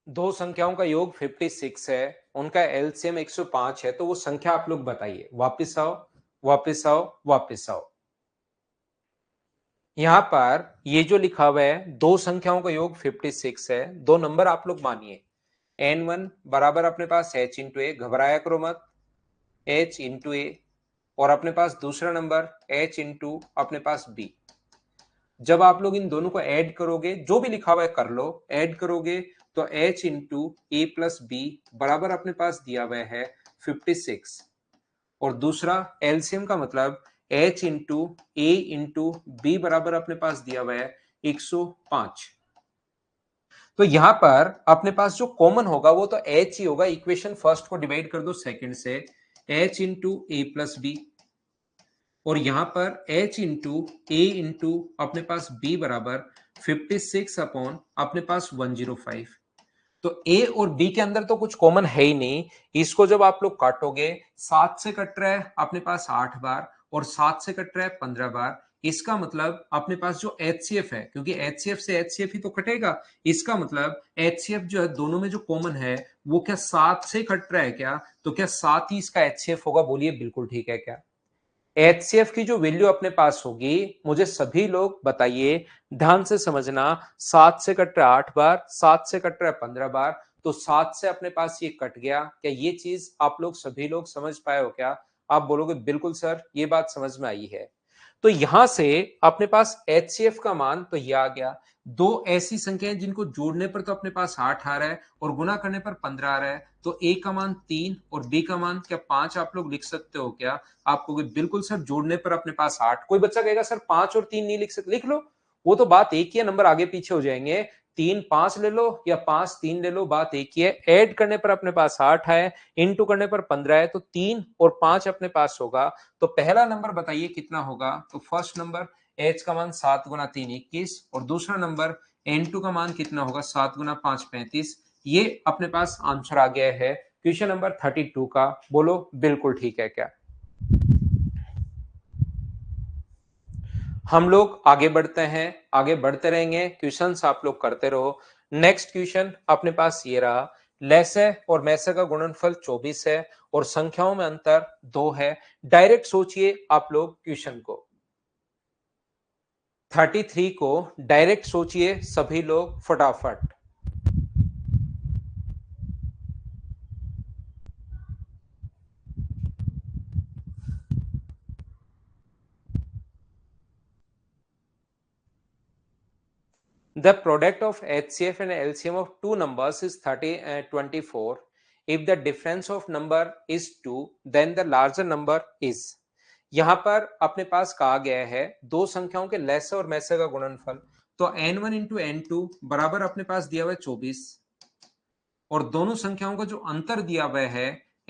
दो संख्याओं का योग 56 है, उनका एलसीएम 105 है, तो वो संख्या आप लोग बताइए। वापिस आओ, वापिस आओ, वापिस आओ। यहां पर ये जो लिखा हुआ है, दो संख्याओं का योग 56 है, दो नंबर आप लोग मानिए। n1 बराबर अपने पास h इंटू ए, घबराया करो मत, h इंटू ए, और अपने पास दूसरा नंबर h इंटू अपने पास b। जब आप लोग इन दोनों को ऐड करोगे, जो भी लिखा हुआ है कर लो, ऐड करोगे तो h इंटू ए प्लस बी बराबर अपने पास दिया हुआ है 56, और दूसरा एलसीएम का मतलब h इंटू ए इंटू बी बराबर अपने पास दिया हुआ है 105। तो यहां पर अपने पास जो कॉमन होगा वो तो h ही होगा। इक्वेशन फर्स्ट को डिवाइड कर दो सेकंड से, h इंटू ए प्लस बी, और यहां पर h इंटू ए इंटू अपने पास b बराबर 56 अपॉन अपने पास 105। तो ए और बी के अंदर तो कुछ कॉमन है ही नहीं। इसको जब आप लोग काटोगे, 7 से कट रहा है अपने पास 8 बार और 7 से कट रहा है 15 बार। इसका मतलब अपने पास जो एचसीएफ है, क्योंकि एचसीएफ से एचसीएफ ही तो कटेगा, इसका मतलब एचसीएफ जो है दोनों में जो कॉमन है वो क्या 7 से कट रहा है क्या? तो क्या 7 ही इसका एचसीएफ होगा? बोलिए बिल्कुल ठीक है क्या? एचसीएफ की जो वैल्यू अपने पास होगी, मुझे सभी लोग बताइए, ध्यान से समझना। 7 से कट रहा है 8 बार, 7 से कट रहा है 15 बार, तो 7 से अपने पास ये कट गया। क्या ये चीज आप लोग सभी लोग समझ पाए हो क्या? आप बोलोगे बिल्कुल सर, ये बात समझ में आई है। तो यहां से अपने पास एचसीएफ का मान तो ये आ गया। दो ऐसी संख्याएं जिनको जोड़ने पर तो अपने पास 8 आ रहा है और गुना करने पर 15 आ रहा है, तो ए का मान 3 और बी का मान क्या 5 आप लोग लिख सकते हो क्या? आप कहोगे बिल्कुल सर, जोड़ने पर अपने पास 8। कोई बच्चा कहेगा सर 5 और 3 नहीं लिख सकते, लिख लो, वो तो बात एक ही है, नंबर आगे पीछे हो जाएंगे। 3 5 ले लो या 5 3 ले लो, बात एक ही है। ऐड करने पर अपने पास 8 है, इनटू करने पर 15 है, तो 3 और 5 अपने पास होगा। तो पहला नंबर बताइए कितना होगा? तो फर्स्ट नंबर एच का मान 7 गुना 3 21 और दूसरा नंबर n2 का मान कितना होगा? 7 गुना 5 35। ये अपने पास आंसर आ गया है क्वेश्चन नंबर 32 का। बोलो बिल्कुल ठीक है क्या? हम लोग आगे बढ़ते हैं, आगे बढ़ते रहेंगे, क्वेश्चंस आप लोग करते रहो। नेक्स्ट क्वेश्चन अपने पास ये रहा, लैसे और मैसे का गुणनफल 24 है और संख्याओं में अंतर 2 है। डायरेक्ट सोचिए आप लोग क्वेश्चन को, 33 को डायरेक्ट सोचिए सभी लोग फटाफट। The product of HCF and LCM of two numbers is 24. If the difference of number is 2, then the larger number is. यहां पर अपने पास कहा गया है दो संख्याओं के लैसे और मैसे का गुणनफल। तो n1 इंटू n2 बराबर अपने पास दिया हुआ है 24 और दोनों संख्याओं का जो अंतर दिया हुआ है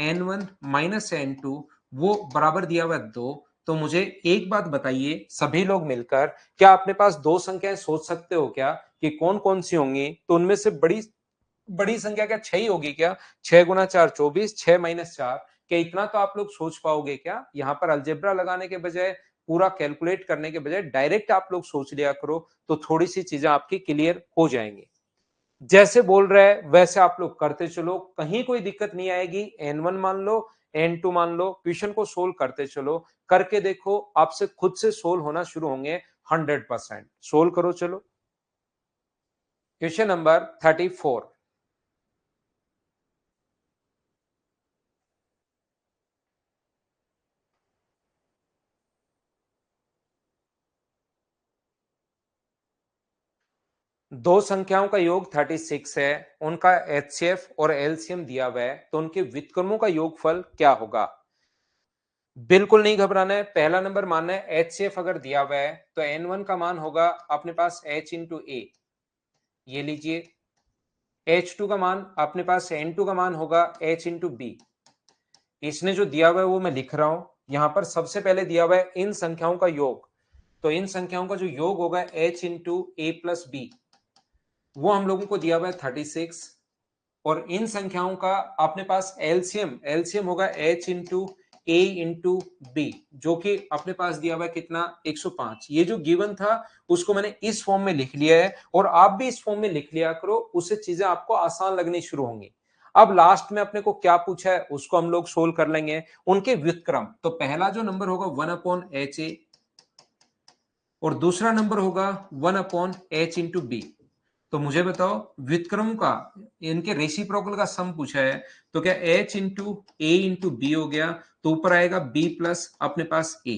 n1 माइनस n2 वो बराबर दिया हुआ है 2। तो मुझे एक बात बताइए सभी लोग मिलकर, क्या अपने पास दो संख्याएं सोच सकते हो क्या कि कौन कौन सी होंगी? तो उनमें से बड़ी बड़ी संख्या क्या 6 ही होगी क्या? 6 गुना 4 24, 6 माइनस 4। क्या इतना तो आप लोग सोच पाओगे क्या? यहां पर अलजेब्रा लगाने के बजाय, पूरा कैलकुलेट करने के बजाय डायरेक्ट आप लोग सोच लिया करो, तो थोड़ी सी चीजें आपकी क्लियर हो जाएंगी। जैसे बोल रहा है वैसे आप लोग करते चलो, कहीं कोई दिक्कत नहीं आएगी। n1 मान लो, n2 मान लो, क्वेश्चन को सोल्व करते चलो, करके देखो आपसे खुद से सोल्व होना शुरू होंगे 100%। सोल्व करो चलो। Question number 34। दो संख्याओं का योग 36 है, उनका एचसीएफ और एलसीएम दिया हुआ है, तो उनके व्युत्क्रमों का योगफल क्या होगा? बिल्कुल नहीं घबराना है, पहला नंबर मानना है एचसीएफ अगर दिया हुआ है तो n1 का मान होगा अपने पास h इंटू ए, ये लीजिए। H2 का मान अपने पास N2 का मान होगा H इंटू बी। इसने जो दिया हुआ है वो मैं लिख रहा हूं। यहां पर सबसे पहले दिया हुआ है इन संख्याओं का योग, तो इन संख्याओं का जो योग होगा H इंटू ए प्लस बी, वो हम लोगों को दिया हुआ है 36। और इन संख्याओं का अपने पास एलसीएम एलसीएम होगा H इंटू ए इंटू बी, जो कि अपने पास दिया हुआ है कितना? 105। ये जो गिवन था उसको मैंने इस फॉर्म में लिख लिया है और आप भी इस फॉर्म में लिख लिया करो, उससे चीजें आपको आसान लगनी शुरू होंगी। अब लास्ट में अपने को क्या पूछा है उसको हम लोग सोल्व कर लेंगे, उनके व्युत्क्रम। तो पहला जो नंबर होगा 1/HA और दूसरा नंबर होगा 1/H इंटू बी। तो मुझे बताओ व्युत्क्रम का, इनके रेसिप्रोकल का सम पूछा है, तो क्या h इंटू ए इंटू बी हो गया, तो ऊपर आएगा b प्लस अपने पास a।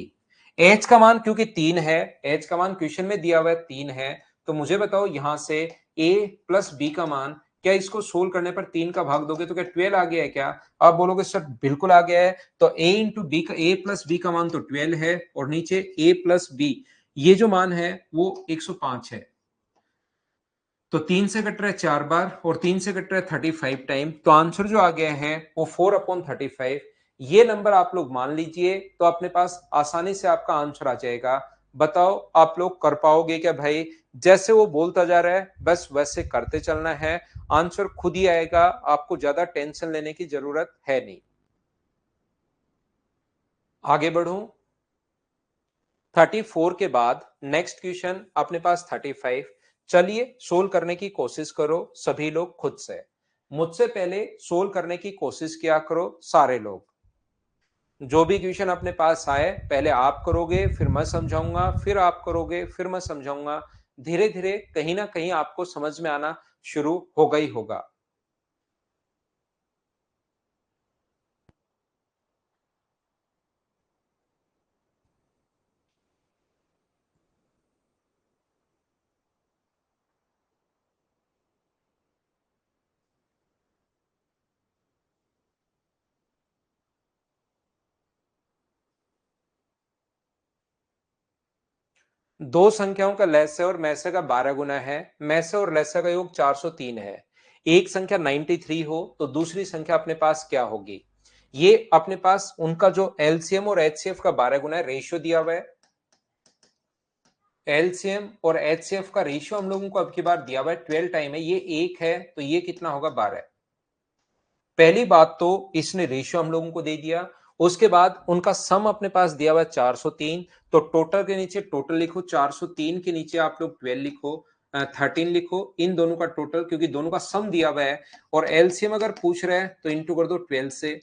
h का मान क्योंकि 3 है, h का मान क्वेश्चन में दिया हुआ है 3 है, तो मुझे बताओ यहां से a प्लस b का मान, क्या इसको सोल्व करने पर 3 का भाग दोगे तो क्या 12 आ गया है क्या? आप बोलोगे सर बिल्कुल आ गया है। तो a इंटू बी का, a प्लस बी का मान तो 12 है और नीचे a प्लस बी, ये जो मान है वो 105 है। तो 3 से कट रहा है 4 बार और 3 से कट रहा है 35 टाइम, तो आंसर जो आ गया है वो 4/35। ये नंबर आप लोग मान लीजिए, तो अपने पास आसानी से आपका आंसर आ जाएगा बताओ आप लोग कर पाओगे क्या भाई? जैसे वो बोलता जा रहा है बस वैसे करते चलना है, आंसर खुद ही आएगा, आपको ज्यादा टेंशन लेने की जरूरत है नहीं। आगे बढ़ूं। 34 के बाद नेक्स्ट क्वेश्चन अपने पास 35। चलिए सोल्व करने की कोशिश करो सभी लोग खुद से। मुझसे पहले सोल्व करने की कोशिश किया करो सारे लोग। जो भी क्वेश्चन अपने पास आए पहले आप करोगे, फिर मैं समझाऊंगा, फिर आप करोगे, फिर मैं समझाऊंगा। धीरे धीरे कहीं ना कहीं आपको समझ में आना शुरू होगा ही होगा। दो संख्याओं का लहस्य और मैसे का 12 गुना है, मैसे और लहस्य का योग 403 है। एक संख्या 93 हो तो दूसरी संख्या अपने पास क्या होगी? ये अपने पास उनका जो एलसीएम और एचसीएफ का 12 गुना है, रेशियो दिया हुआ है। एलसीएम और एचसीएफ का रेशियो हम लोगों को अब की बार दिया हुआ है 12 टाइम है, ये एक है तो ये कितना होगा? 12। पहली बात तो इसने रेशियो हम लोगों को दे दिया। उसके बाद उनका सम अपने पास दिया हुआ है 403, तो टोटल के नीचे टोटल लिखो, 403 के नीचे आप लोग 12 लिखो, 13 लिखो, इन दोनों का टोटल, क्योंकि दोनों का सम दिया हुआ है। और एलसीएम अगर पूछ रहे हैं तो इंटू कर दो 12 से।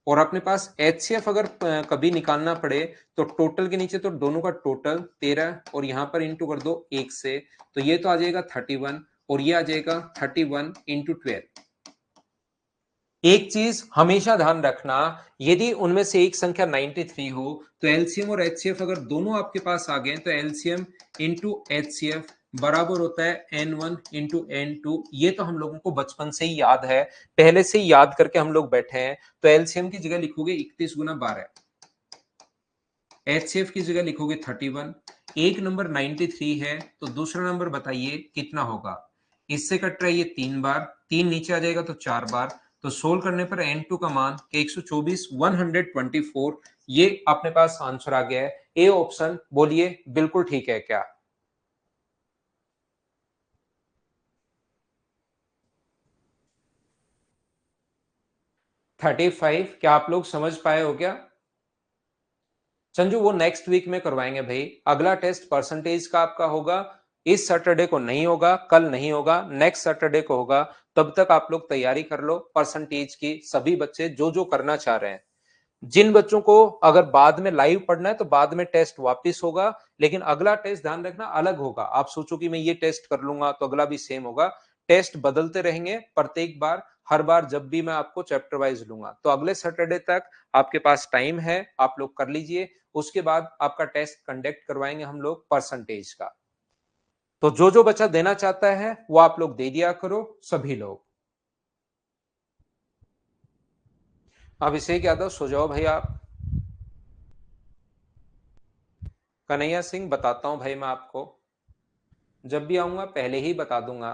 और अपने पास एचसीएफ अगर कभी निकालना पड़े तो टोटल के नीचे तो दोनों का टोटल 13 और यहां पर इंटू कर दो 1 से, तो ये तो आ जाएगा 31 और ये आ जाएगा 31 इंटू 12। एक चीज हमेशा ध्यान रखना, यदि उनमें से एक संख्या 93 हो तो एलसीएम और एचसीएफ अगर दोनों आपके पास आ गए तो एलसीएम इंटू एचसीएफ बराबर होता है n1 इंटू n2। ये तो हम लोगों को बचपन से ही याद है, पहले से ही याद करके हम लोग बैठे हैं। तो एलसीएम की जगह लिखोगे 31 गुना 12, एचसीएफ की जगह लिखोगे 31। एक नंबर 93 है तो दूसरा नंबर बताइए कितना होगा? इससे कट रहा है ये 3 बार, 3 नीचे आ जाएगा तो 4 बार, तो सोल्व करने पर n2 का मान 124 124, ये अपने पास आंसर आ गया है। ए ऑप्शन बोलिए बिल्कुल ठीक है क्या? 35 क्या आप लोग समझ पाए हो क्या? संजू वो नेक्स्ट वीक में करवाएंगे भाई, अगला टेस्ट परसेंटेज का आपका होगा। इस सैटरडे को नहीं होगा, कल नहीं होगा, नेक्स्ट सैटरडे को होगा। तब तक आप लोग तैयारी कर लो परसेंटेज की, सभी बच्चे जो जो करना चाह रहे हैं। जिन बच्चों को अगर बाद में लाइव पढ़ना है तो बाद में टेस्ट वापस होगा, लेकिन अगला टेस्ट ध्यान रखना अलग होगा। आप सोचो कि मैं ये टेस्ट कर लूंगा तो अगला भी सेम होगा। टेस्ट बदलते रहेंगे प्रत्येक बार, हर बार जब भी मैं आपको चैप्टर वाइज लूंगा। तो अगले सैटरडे तक आपके पास टाइम है, आप लोग कर लीजिए। उसके बाद आपका टेस्ट कंडक्ट करवाएंगे हम लोग परसेंटेज का। तो जो जो बच्चा देना चाहता है वो आप लोग दे दिया करो सभी लोग। अभिषेक यादव सो जाओ भाई आप। कन्हैया सिंह बताता हूं भाई मैं आपको, जब भी आऊंगा पहले ही बता दूंगा।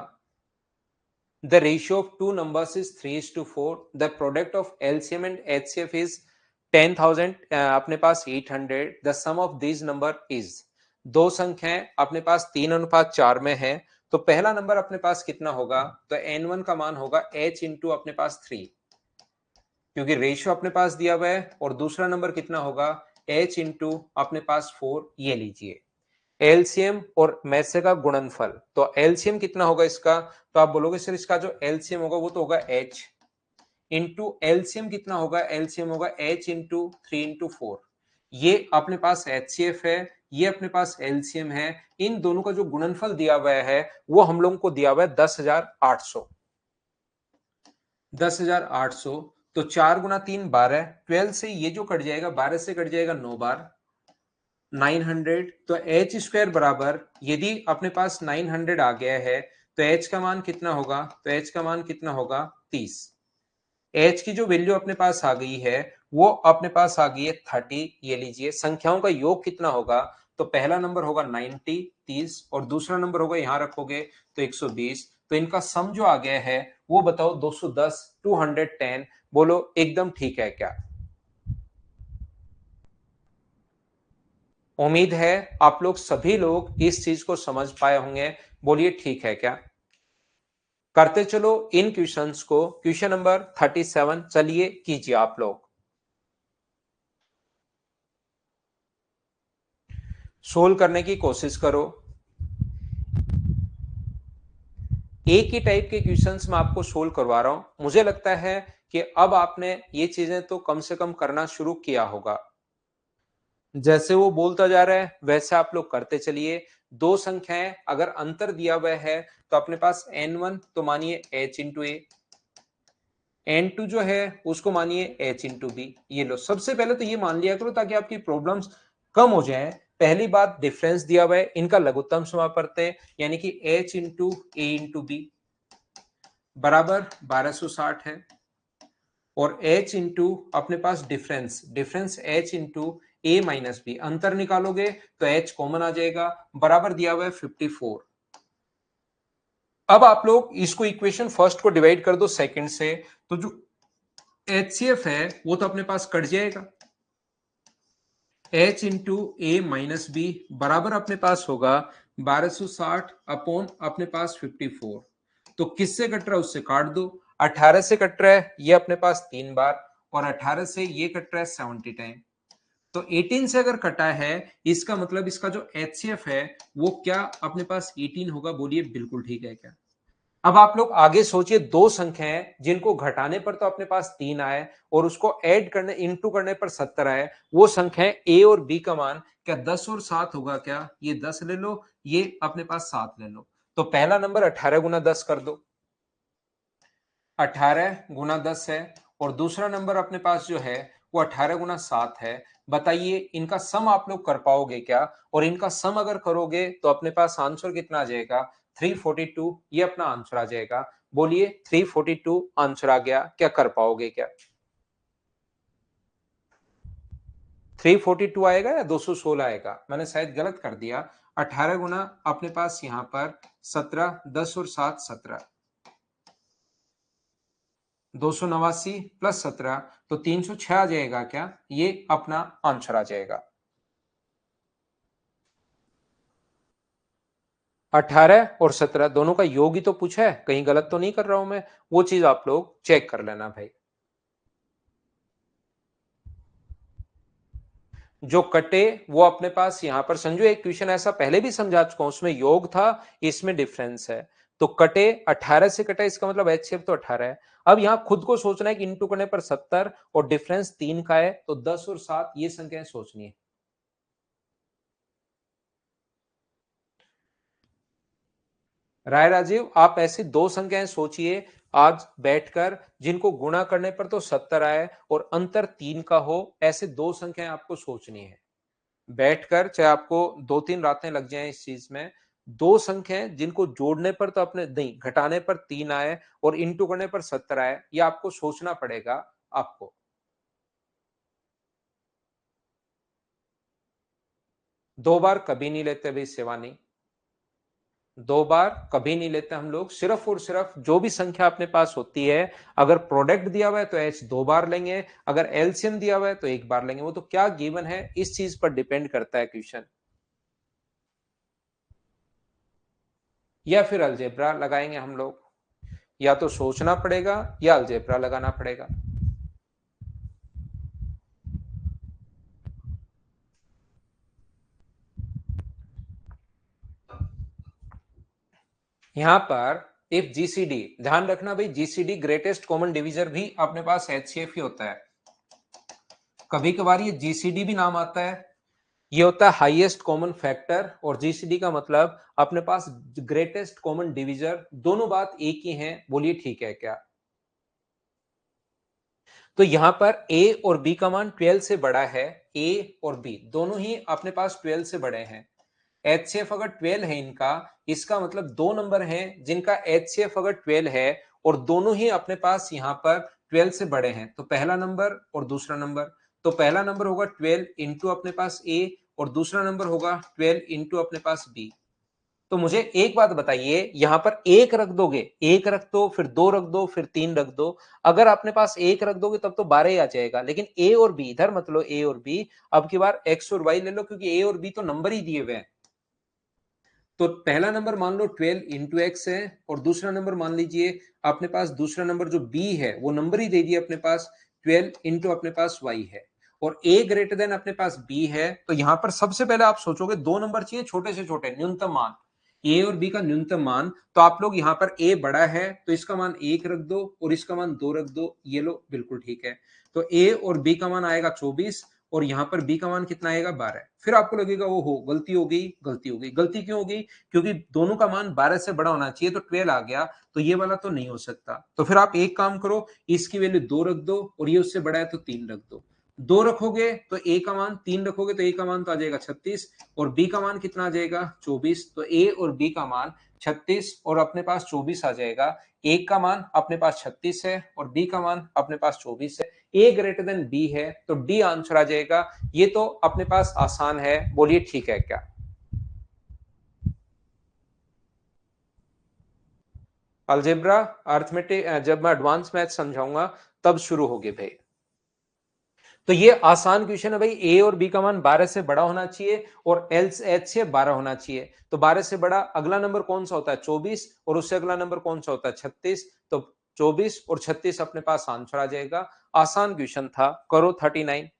The ratio of two numbers is 3:4। The product of LCM and HCF is 10,000, अपने पास 800। The sum of this number is, दो संख्याएं अपने पास 3:4 में है, तो पहला नंबर अपने पास कितना होगा? तो n1 का मान होगा h इंटू अपने पास 3, क्योंकि रेशियो अपने पास दिया हुआ है। और दूसरा नंबर कितना होगा? h इंटू अपने पास 4। ये लीजिए एलसीएम और मैसे का गुणनफल, तो एलसीएम कितना होगा इसका? तो आप बोलोगे सर इसका जो एलसीएम होगा वो तो होगा h इंटू एलसीएम कितना होगा? एलसीएम होगा h इंटू 3:4। ये अपने पास एचसीएफ है, ये अपने पास एलसीएम है। इन दोनों का जो गुणनफल दिया हुआ है वो हम लोगों को दिया हुआ है 10,800। 10,800, तो 4 गुना 3 12, 12 से ये जो कट जाएगा, 12 से कट जाएगा 9 बार, 900। तो एच स्क्वायर बराबर, यदि अपने पास 900 आ गया है तो एच का मान कितना होगा? तो एच का मान कितना होगा? 30। एच की जो वैल्यू अपने पास आ गई है वो अपने पास आ गई है 30। ये लीजिए संख्याओं का योग कितना होगा? तो पहला नंबर होगा 90 30, और दूसरा नंबर होगा यहां रखोगे तो 120। तो इनका सम जो आ गया है वो बताओ 210, 210। बोलो एकदम ठीक है क्या? उम्मीद है आप लोग सभी लोग इस चीज को समझ पाए होंगे। बोलिए ठीक है क्या? करते चलो इन क्वेश्चंस को। क्वेश्चन नंबर 37 चलिए कीजिए आप लोग। सोल्व करने की कोशिश करो। एक ही टाइप के क्वेश्चंस मैं आपको सोल्व करवा रहा हूं। मुझे लगता है कि अब आपने ये चीजें तो कम से कम करना शुरू किया होगा। जैसे वो बोलता जा रहा है वैसे आप लोग करते चलिए। दो संख्याएं अगर अंतर दिया हुआ है तो अपने पास n1 तो मानिए h इंटू ए, n2 जो है उसको मानिए h इंटू बी। ये लो, सबसे पहले तो ये मान लिया करो ताकि आपकी प्रॉब्लम्स कम हो जाए। पहली बात, डिफरेंस दिया हुआ है, इनका लघुत्तम समापवर्त यानी कि h इंटू ए इंटू बी बराबर 1260 है। और h इंटू अपने पास डिफरेंस, डिफरेंस h इंटू ए माइनस बी, अंतर निकालोगे तो h कॉमन आ जाएगा, बराबर दिया हुआ है 54। अब आप लोग इसको इक्वेशन फर्स्ट को डिवाइड कर दो सेकंड से, तो जो HCF है वो तो अपने पास कट जाएगा। h इंटू ए माइनस बी बराबर अपने पास होगा 1260 अपॉन अपने पास 54। तो किससे कट रहा है उससे काट दो। 18 से कट रहा है ये अपने पास 3 बार, और 18 से ये कट रहा है 70 टाइम। तो 18 से अगर कटा है इसका मतलब इसका जो HCF है वो क्या अपने पास 18 होगा। बोलिए बिल्कुल ठीक है क्या? अब आप लोग आगे सोचिए, दो संख्याएं जिनको घटाने पर तो अपने पास 3 आए और उसको ऐड करने इंटू करने पर 70 आए, वो संख्याएं ए और बी का मान क्या 10 और 7 होगा क्या? ये 10 ले लो, ये अपने पास 7 ले लो। तो पहला नंबर 18 गुना 10 कर दो, 18 गुना 10 है। और दूसरा नंबर अपने पास जो है वो 18 गुना 7 है। बताइए इनका सम आप लोग कर पाओगे क्या? और इनका सम अगर करोगे तो अपने पास आंसर कितना आ जाएगा? 342, ये अपना आंसर आ जाएगा। बोलिए 342 आंसर आ गया क्या? कर पाओगे क्या? 342 आएगा या 216 आएगा? मैंने शायद गलत कर दिया। 18 गुना अपने पास यहां पर 17, 10 और 7 17, 289 प्लस 17 तो 306 आ जाएगा क्या? ये अपना आंसर आ जाएगा। 18 और 17 दोनों का योग ही तो पूछा है, कहीं गलत तो नहीं कर रहा हूं मैं? वो चीज आप लोग चेक कर लेना भाई। जो कटे वो अपने पास यहां पर, संजू एक क्वेश्चन ऐसा पहले भी समझा चुका हूं, उसमें योग था, इसमें डिफरेंस है। तो कटे 18 से कटे, इसका मतलब HCF तो 18 है। अब यहां खुद को सोचना है कि इंटू करने पर 70 और डिफरेंस 3 का है, तो 10 और 7 ये संख्याएं सोचनी है। राय राजीव, आप ऐसी दो संख्याएं सोचिए आज बैठकर जिनको गुणा करने पर तो 70 आए और अंतर 3 का हो। ऐसे दो संख्याएं आपको सोचनी है बैठकर, चाहे आपको 2-3 रातें लग जाएं इस चीज में। दो संख्याएं जिनको जोड़ने पर तो अपने नहीं, घटाने पर 3 आए और इंटू करने पर 70 आए, ये आपको सोचना पड़ेगा आपको। दो बार कभी नहीं लेते भाई शिवानी, दो बार कभी नहीं लेते हम लोग। सिर्फ और सिर्फ जो भी संख्या अपने पास होती है, अगर प्रोडक्ट दिया हुआ है तो एच दो बार लेंगे, अगर एलसीएम दिया हुआ है तो एक बार लेंगे। वो तो क्या गिवन है इस चीज पर डिपेंड करता है क्वेश्चन। या फिर अलजेब्रा लगाएंगे हम लोग, या तो सोचना पड़ेगा या अलजेब्रा लगाना पड़ेगा। यहां पर इफ जीसीडी, ध्यान रखना भाई, जीसीडी ग्रेटेस्ट कॉमन डिविजर भी अपने पास एचसीएफ ही होता है। कभी कभार ये जीसीडी भी नाम आता है, ये होता है हाईएस्ट कॉमन फैक्टर, और जीसीडी का मतलब अपने पास ग्रेटेस्ट कॉमन डिविजर। दोनों बात एक ही है। बोलिए ठीक है क्या? तो यहां पर ए और बी का मान 12 से बड़ा है। ए और बी दोनों ही अपने पास 12 से बड़े हैं। एचसीएफ अगर 12 है इनका, इसका मतलब दो नंबर हैं जिनका एचसीएफ अगर 12 है और दोनों ही अपने पास यहां पर 12 से बड़े हैं। तो पहला नंबर और दूसरा नंबर, तो पहला नंबर होगा 12 इंटू अपने पास ए, और दूसरा नंबर होगा 12 इंटू अपने पास बी। तो मुझे एक बात बताइए, यहां पर एक रख दोगे, एक रख दो, फिर दो रख दो, फिर तीन रख दो। अगर अपने पास एक रख दोगे तब तो 12 ही आ जाएगा, लेकिन ए और बी इधर मत लो, ए और बी, अब की बार एक्स और वाई ले लो, क्योंकि ए और बी तो नंबर ही दिए हुए हैं। तो पहला नंबर मान लो 12 इंटू एक्स है, और दूसरा नंबर मान लीजिए अपने पास दूसरा नंबर जो बी है वो नंबर ही दे दिया अपने पास 12 इंटू अपने पास वाई है, और ए ग्रेटर देन अपने पास बी है। तो यहां पर सबसे पहले आप सोचोगे दो नंबर चाहिए छोटे से छोटे, न्यूनतम मान, ए और बी का न्यूनतम मान। तो आप लोग यहां पर ए बड़ा है तो इसका मान एक रख दो और इसका मान दो रख दो, ये लो बिल्कुल ठीक है। तो ए और बी का मान आएगा 24, और यहां पर बी का मान कितना आएगा 12। फिर आपको लगेगा वो हो गलती हो गई, गलती हो गई, गलती क्यों हो गई, क्योंकि दोनों का मान 12 से बड़ा होना चाहिए, तो 12 आ गया, तो ये वाला तो नहीं हो सकता। तो फिर आप एक काम करो, इसकी वैल्यू 2 रख दो, और ये उससे बड़ा है तो 3 रख दो। 2 रखोगे तो ए का मान, 3 रखोगे तो ए का मान तो आ जाएगा 36, और बी का मान कितना आ जाएगा 24। तो ए और बी का मान 36 और अपने पास 24 आ जाएगा। एक का मान अपने पास 36 है और बी का मान अपने पास 24 है, ए ग्रेटर देन बी है, तो डी आंसर आ जाएगा। ये तो अपने पास आसान है, बोलिए ठीक है क्या? अलजेब्रा, अर्थमेटिक, जब मैं एडवांस मैथ समझाऊंगा तब शुरू होगी भाई। तो ये आसान क्वेश्चन है भाई, ए और बी का मान 12 से बड़ा होना चाहिए और एल एच से 12 होना चाहिए। तो 12 से बड़ा अगला नंबर कौन सा होता है 24, और उससे अगला नंबर कौन सा होता है 36। तो 24 और 36 अपने पास आंसर आ जाएगा। आसान क्वेश्चन था, करो 39।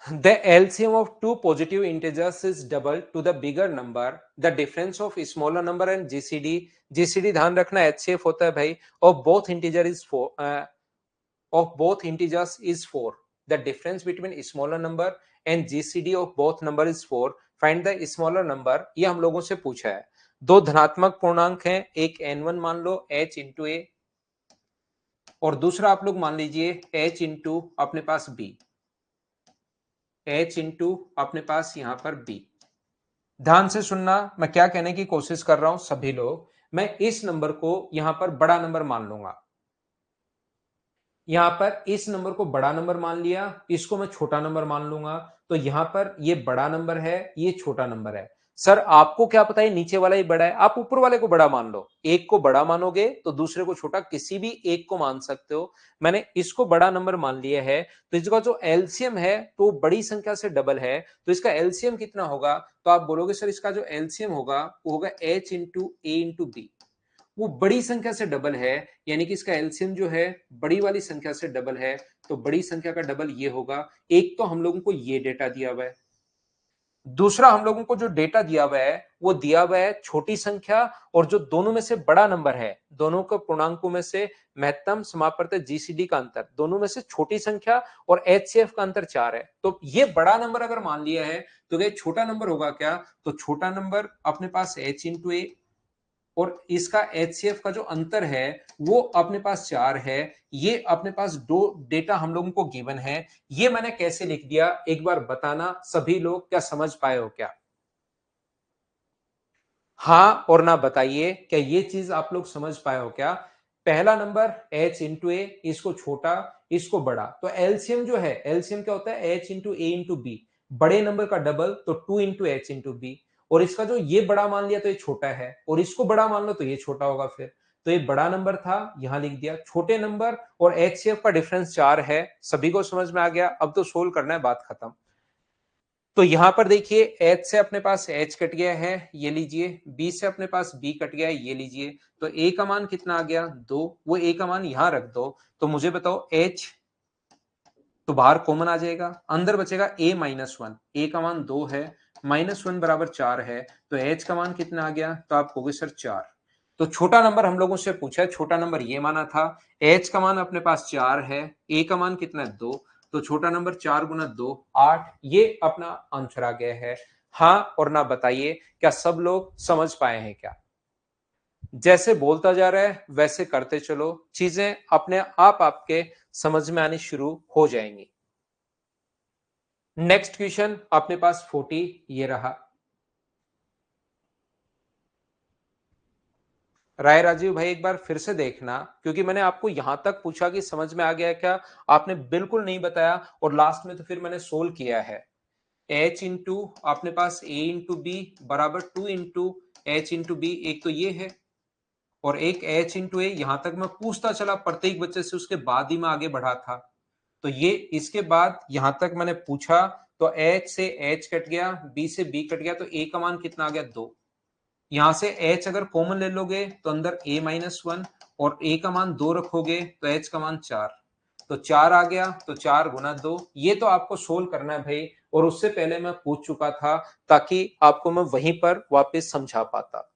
The LCM of two positive integers is double to the bigger number. The difference of smaller number and GCD. GCD ध्यान रखना HCF होता है भाई. Of both integer is 4. Of both integers is 4. The difference between smaller number and GCD of both number is 4. Find the smaller number. ये हम लोगों से पूछा है. दो धनात्मक पूर्णांक हैं, एक n1 मान लो h इंटू ए, और दूसरा आप लोग मान लीजिए h इंटू अपने पास b, h इंटू अपने पास यहां पर b। ध्यान से सुनना, मैं क्या कहने की कोशिश कर रहा हूं सभी लोग। मैं इस नंबर को यहां पर बड़ा नंबर मान लूंगा, यहां पर इस नंबर को बड़ा नंबर मान लिया, इसको मैं छोटा नंबर मान लूंगा। तो यहां पर ये बड़ा नंबर है, ये छोटा नंबर है। सर आपको क्या पता है नीचे वाला ही बड़ा है, आप ऊपर वाले को बड़ा मान लो। एक को बड़ा मानोगे तो दूसरे को छोटा, किसी भी एक को मान सकते हो। मैंने इसको बड़ा नंबर मान लिया है, तो इसका जो एलसीएम है तो बड़ी संख्या से डबल है, तो इसका एलसीएम कितना होगा? तो आप बोलोगे सर इसका जो एलसीएम होगा वो होगा एच इंटू ए इंटू बी। वो बड़ी संख्या से डबल है, यानी कि इसका एलसीएम जो है बड़ी वाली संख्या से डबल है, तो बड़ी संख्या का डबल ये होगा। एक तो हम लोगों को ये डेटा दिया हुआ है, दूसरा हम लोगों को जो डेटा दिया हुआ है वो दिया हुआ है छोटी संख्या, और जो दोनों में से बड़ा नंबर है, दोनों के पूर्णांकों में से महत्तम समापवर्त जीसीडी का अंतर, दोनों में से छोटी संख्या और एचसीएफ का अंतर 4 है। तो ये बड़ा नंबर अगर मान लिया है तो ये छोटा नंबर होगा क्या? तो छोटा नंबर अपने पास h इंटू ए, और इसका एचसीएफ का जो अंतर है वो अपने पास 4 है। ये अपने पास दो डेटा हम लोगों को गिवन है। ये मैंने कैसे लिख दिया एक बार बताना सभी लोग, क्या समझ पाए हो क्या? हाँ और ना बताइए, क्या ये चीज आप लोग समझ पाए हो क्या? पहला नंबर h इंटू ए, इसको छोटा इसको बड़ा, तो एलसीएम जो है, एलसीएम क्या होता है h इंटू ए इंटू बी, बड़े नंबर का डबल तो 2 इंटू एच इंटू बी। और इसका जो ये बड़ा मान लिया तो ये छोटा है, और इसको बड़ा मान लो तो ये छोटा होगा। फिर तो ये बड़ा नंबर था, यहां लिख दिया। छोटे नंबर और एचसीएफ का डिफरेंस 4 है, सभी को समझ में आ गया? अब तो सोल्व करना है, बात खत्म। तो यहां पर देखिए h से अपने पास h कट गया है, ये लीजिए, b से अपने पास b कट गया है, ये लीजिए। तो a का मान कितना आ गया 2, वो a का मान यहां रख दो। तो मुझे बताओ h, तो बाहर कॉमन आ जाएगा, अंदर बचेगा a माइनस वन, a का मान 2 है, माइनस वन बराबर 4 है, तो h का मान कितना आ गया? तो आप कहोगे सर 4। तो छोटा नंबर हम लोगों से पूछा है, छोटा नंबर ये माना था, h का मान अपने पास 4 है, a का मान कितना है 2, तो छोटा नंबर 4 गुना 2 8, ये अपना आंसर आ गया है। हाँ और ना बताइए, क्या सब लोग समझ पाए हैं क्या? जैसे बोलता जा रहा है वैसे करते चलो, चीजें अपने आप आपके समझ में आनी शुरू हो जाएंगी। नेक्स्ट क्वेश्चन अपने पास 40 ये रहा। राय राजीव भाई एक बार फिर से देखना, क्योंकि मैंने आपको यहां तक पूछा कि समझ में आ गया क्या, आपने बिल्कुल नहीं बताया, और लास्ट में तो फिर मैंने सोल्व किया है। h इंटू आपने पास a इंटू बी बराबर 2 इंटू एच इंटू बी, एक तो ये है, और एक h इंटू ए, यहां तक मैं पूछता चला प्रत्येक बच्चे से, उसके बाद ही मैं आगे बढ़ा था। तो ये इसके बाद यहां तक मैंने पूछा, तो h से h कट गया, b से b कट गया, तो a का मान कितना आ गया 2। यहां से h अगर कॉमन ले लोगे तो अंदर a माइनस 1, और a का मान 2 रखोगे तो h का मान 4, तो 4 आ गया, तो 4 गुना 2। ये तो आपको सोल्व करना है भाई, और उससे पहले मैं पूछ चुका था, ताकि आपको मैं वहीं पर वापस समझा पाता।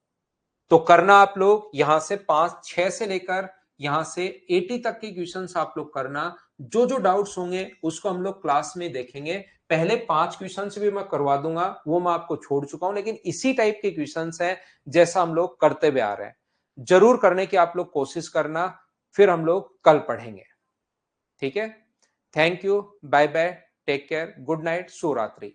तो करना आप लोग यहां से 5 6 से लेकर यहां से 80 तक के क्वेश्चंस आप लोग करना। जो जो डाउट्स होंगे उसको हम लोग क्लास में देखेंगे। पहले 5 क्वेश्चंस भी मैं करवा दूंगा, वो मैं आपको छोड़ चुका हूं, लेकिन इसी टाइप के क्वेश्चंस हैं जैसा हम लोग करते हुए आ रहे हैं। जरूर करने की आप लोग कोशिश करना, फिर हम लोग कल पढ़ेंगे। ठीक है, thank you, bye bye, take care, good night, शुभ रात्रि।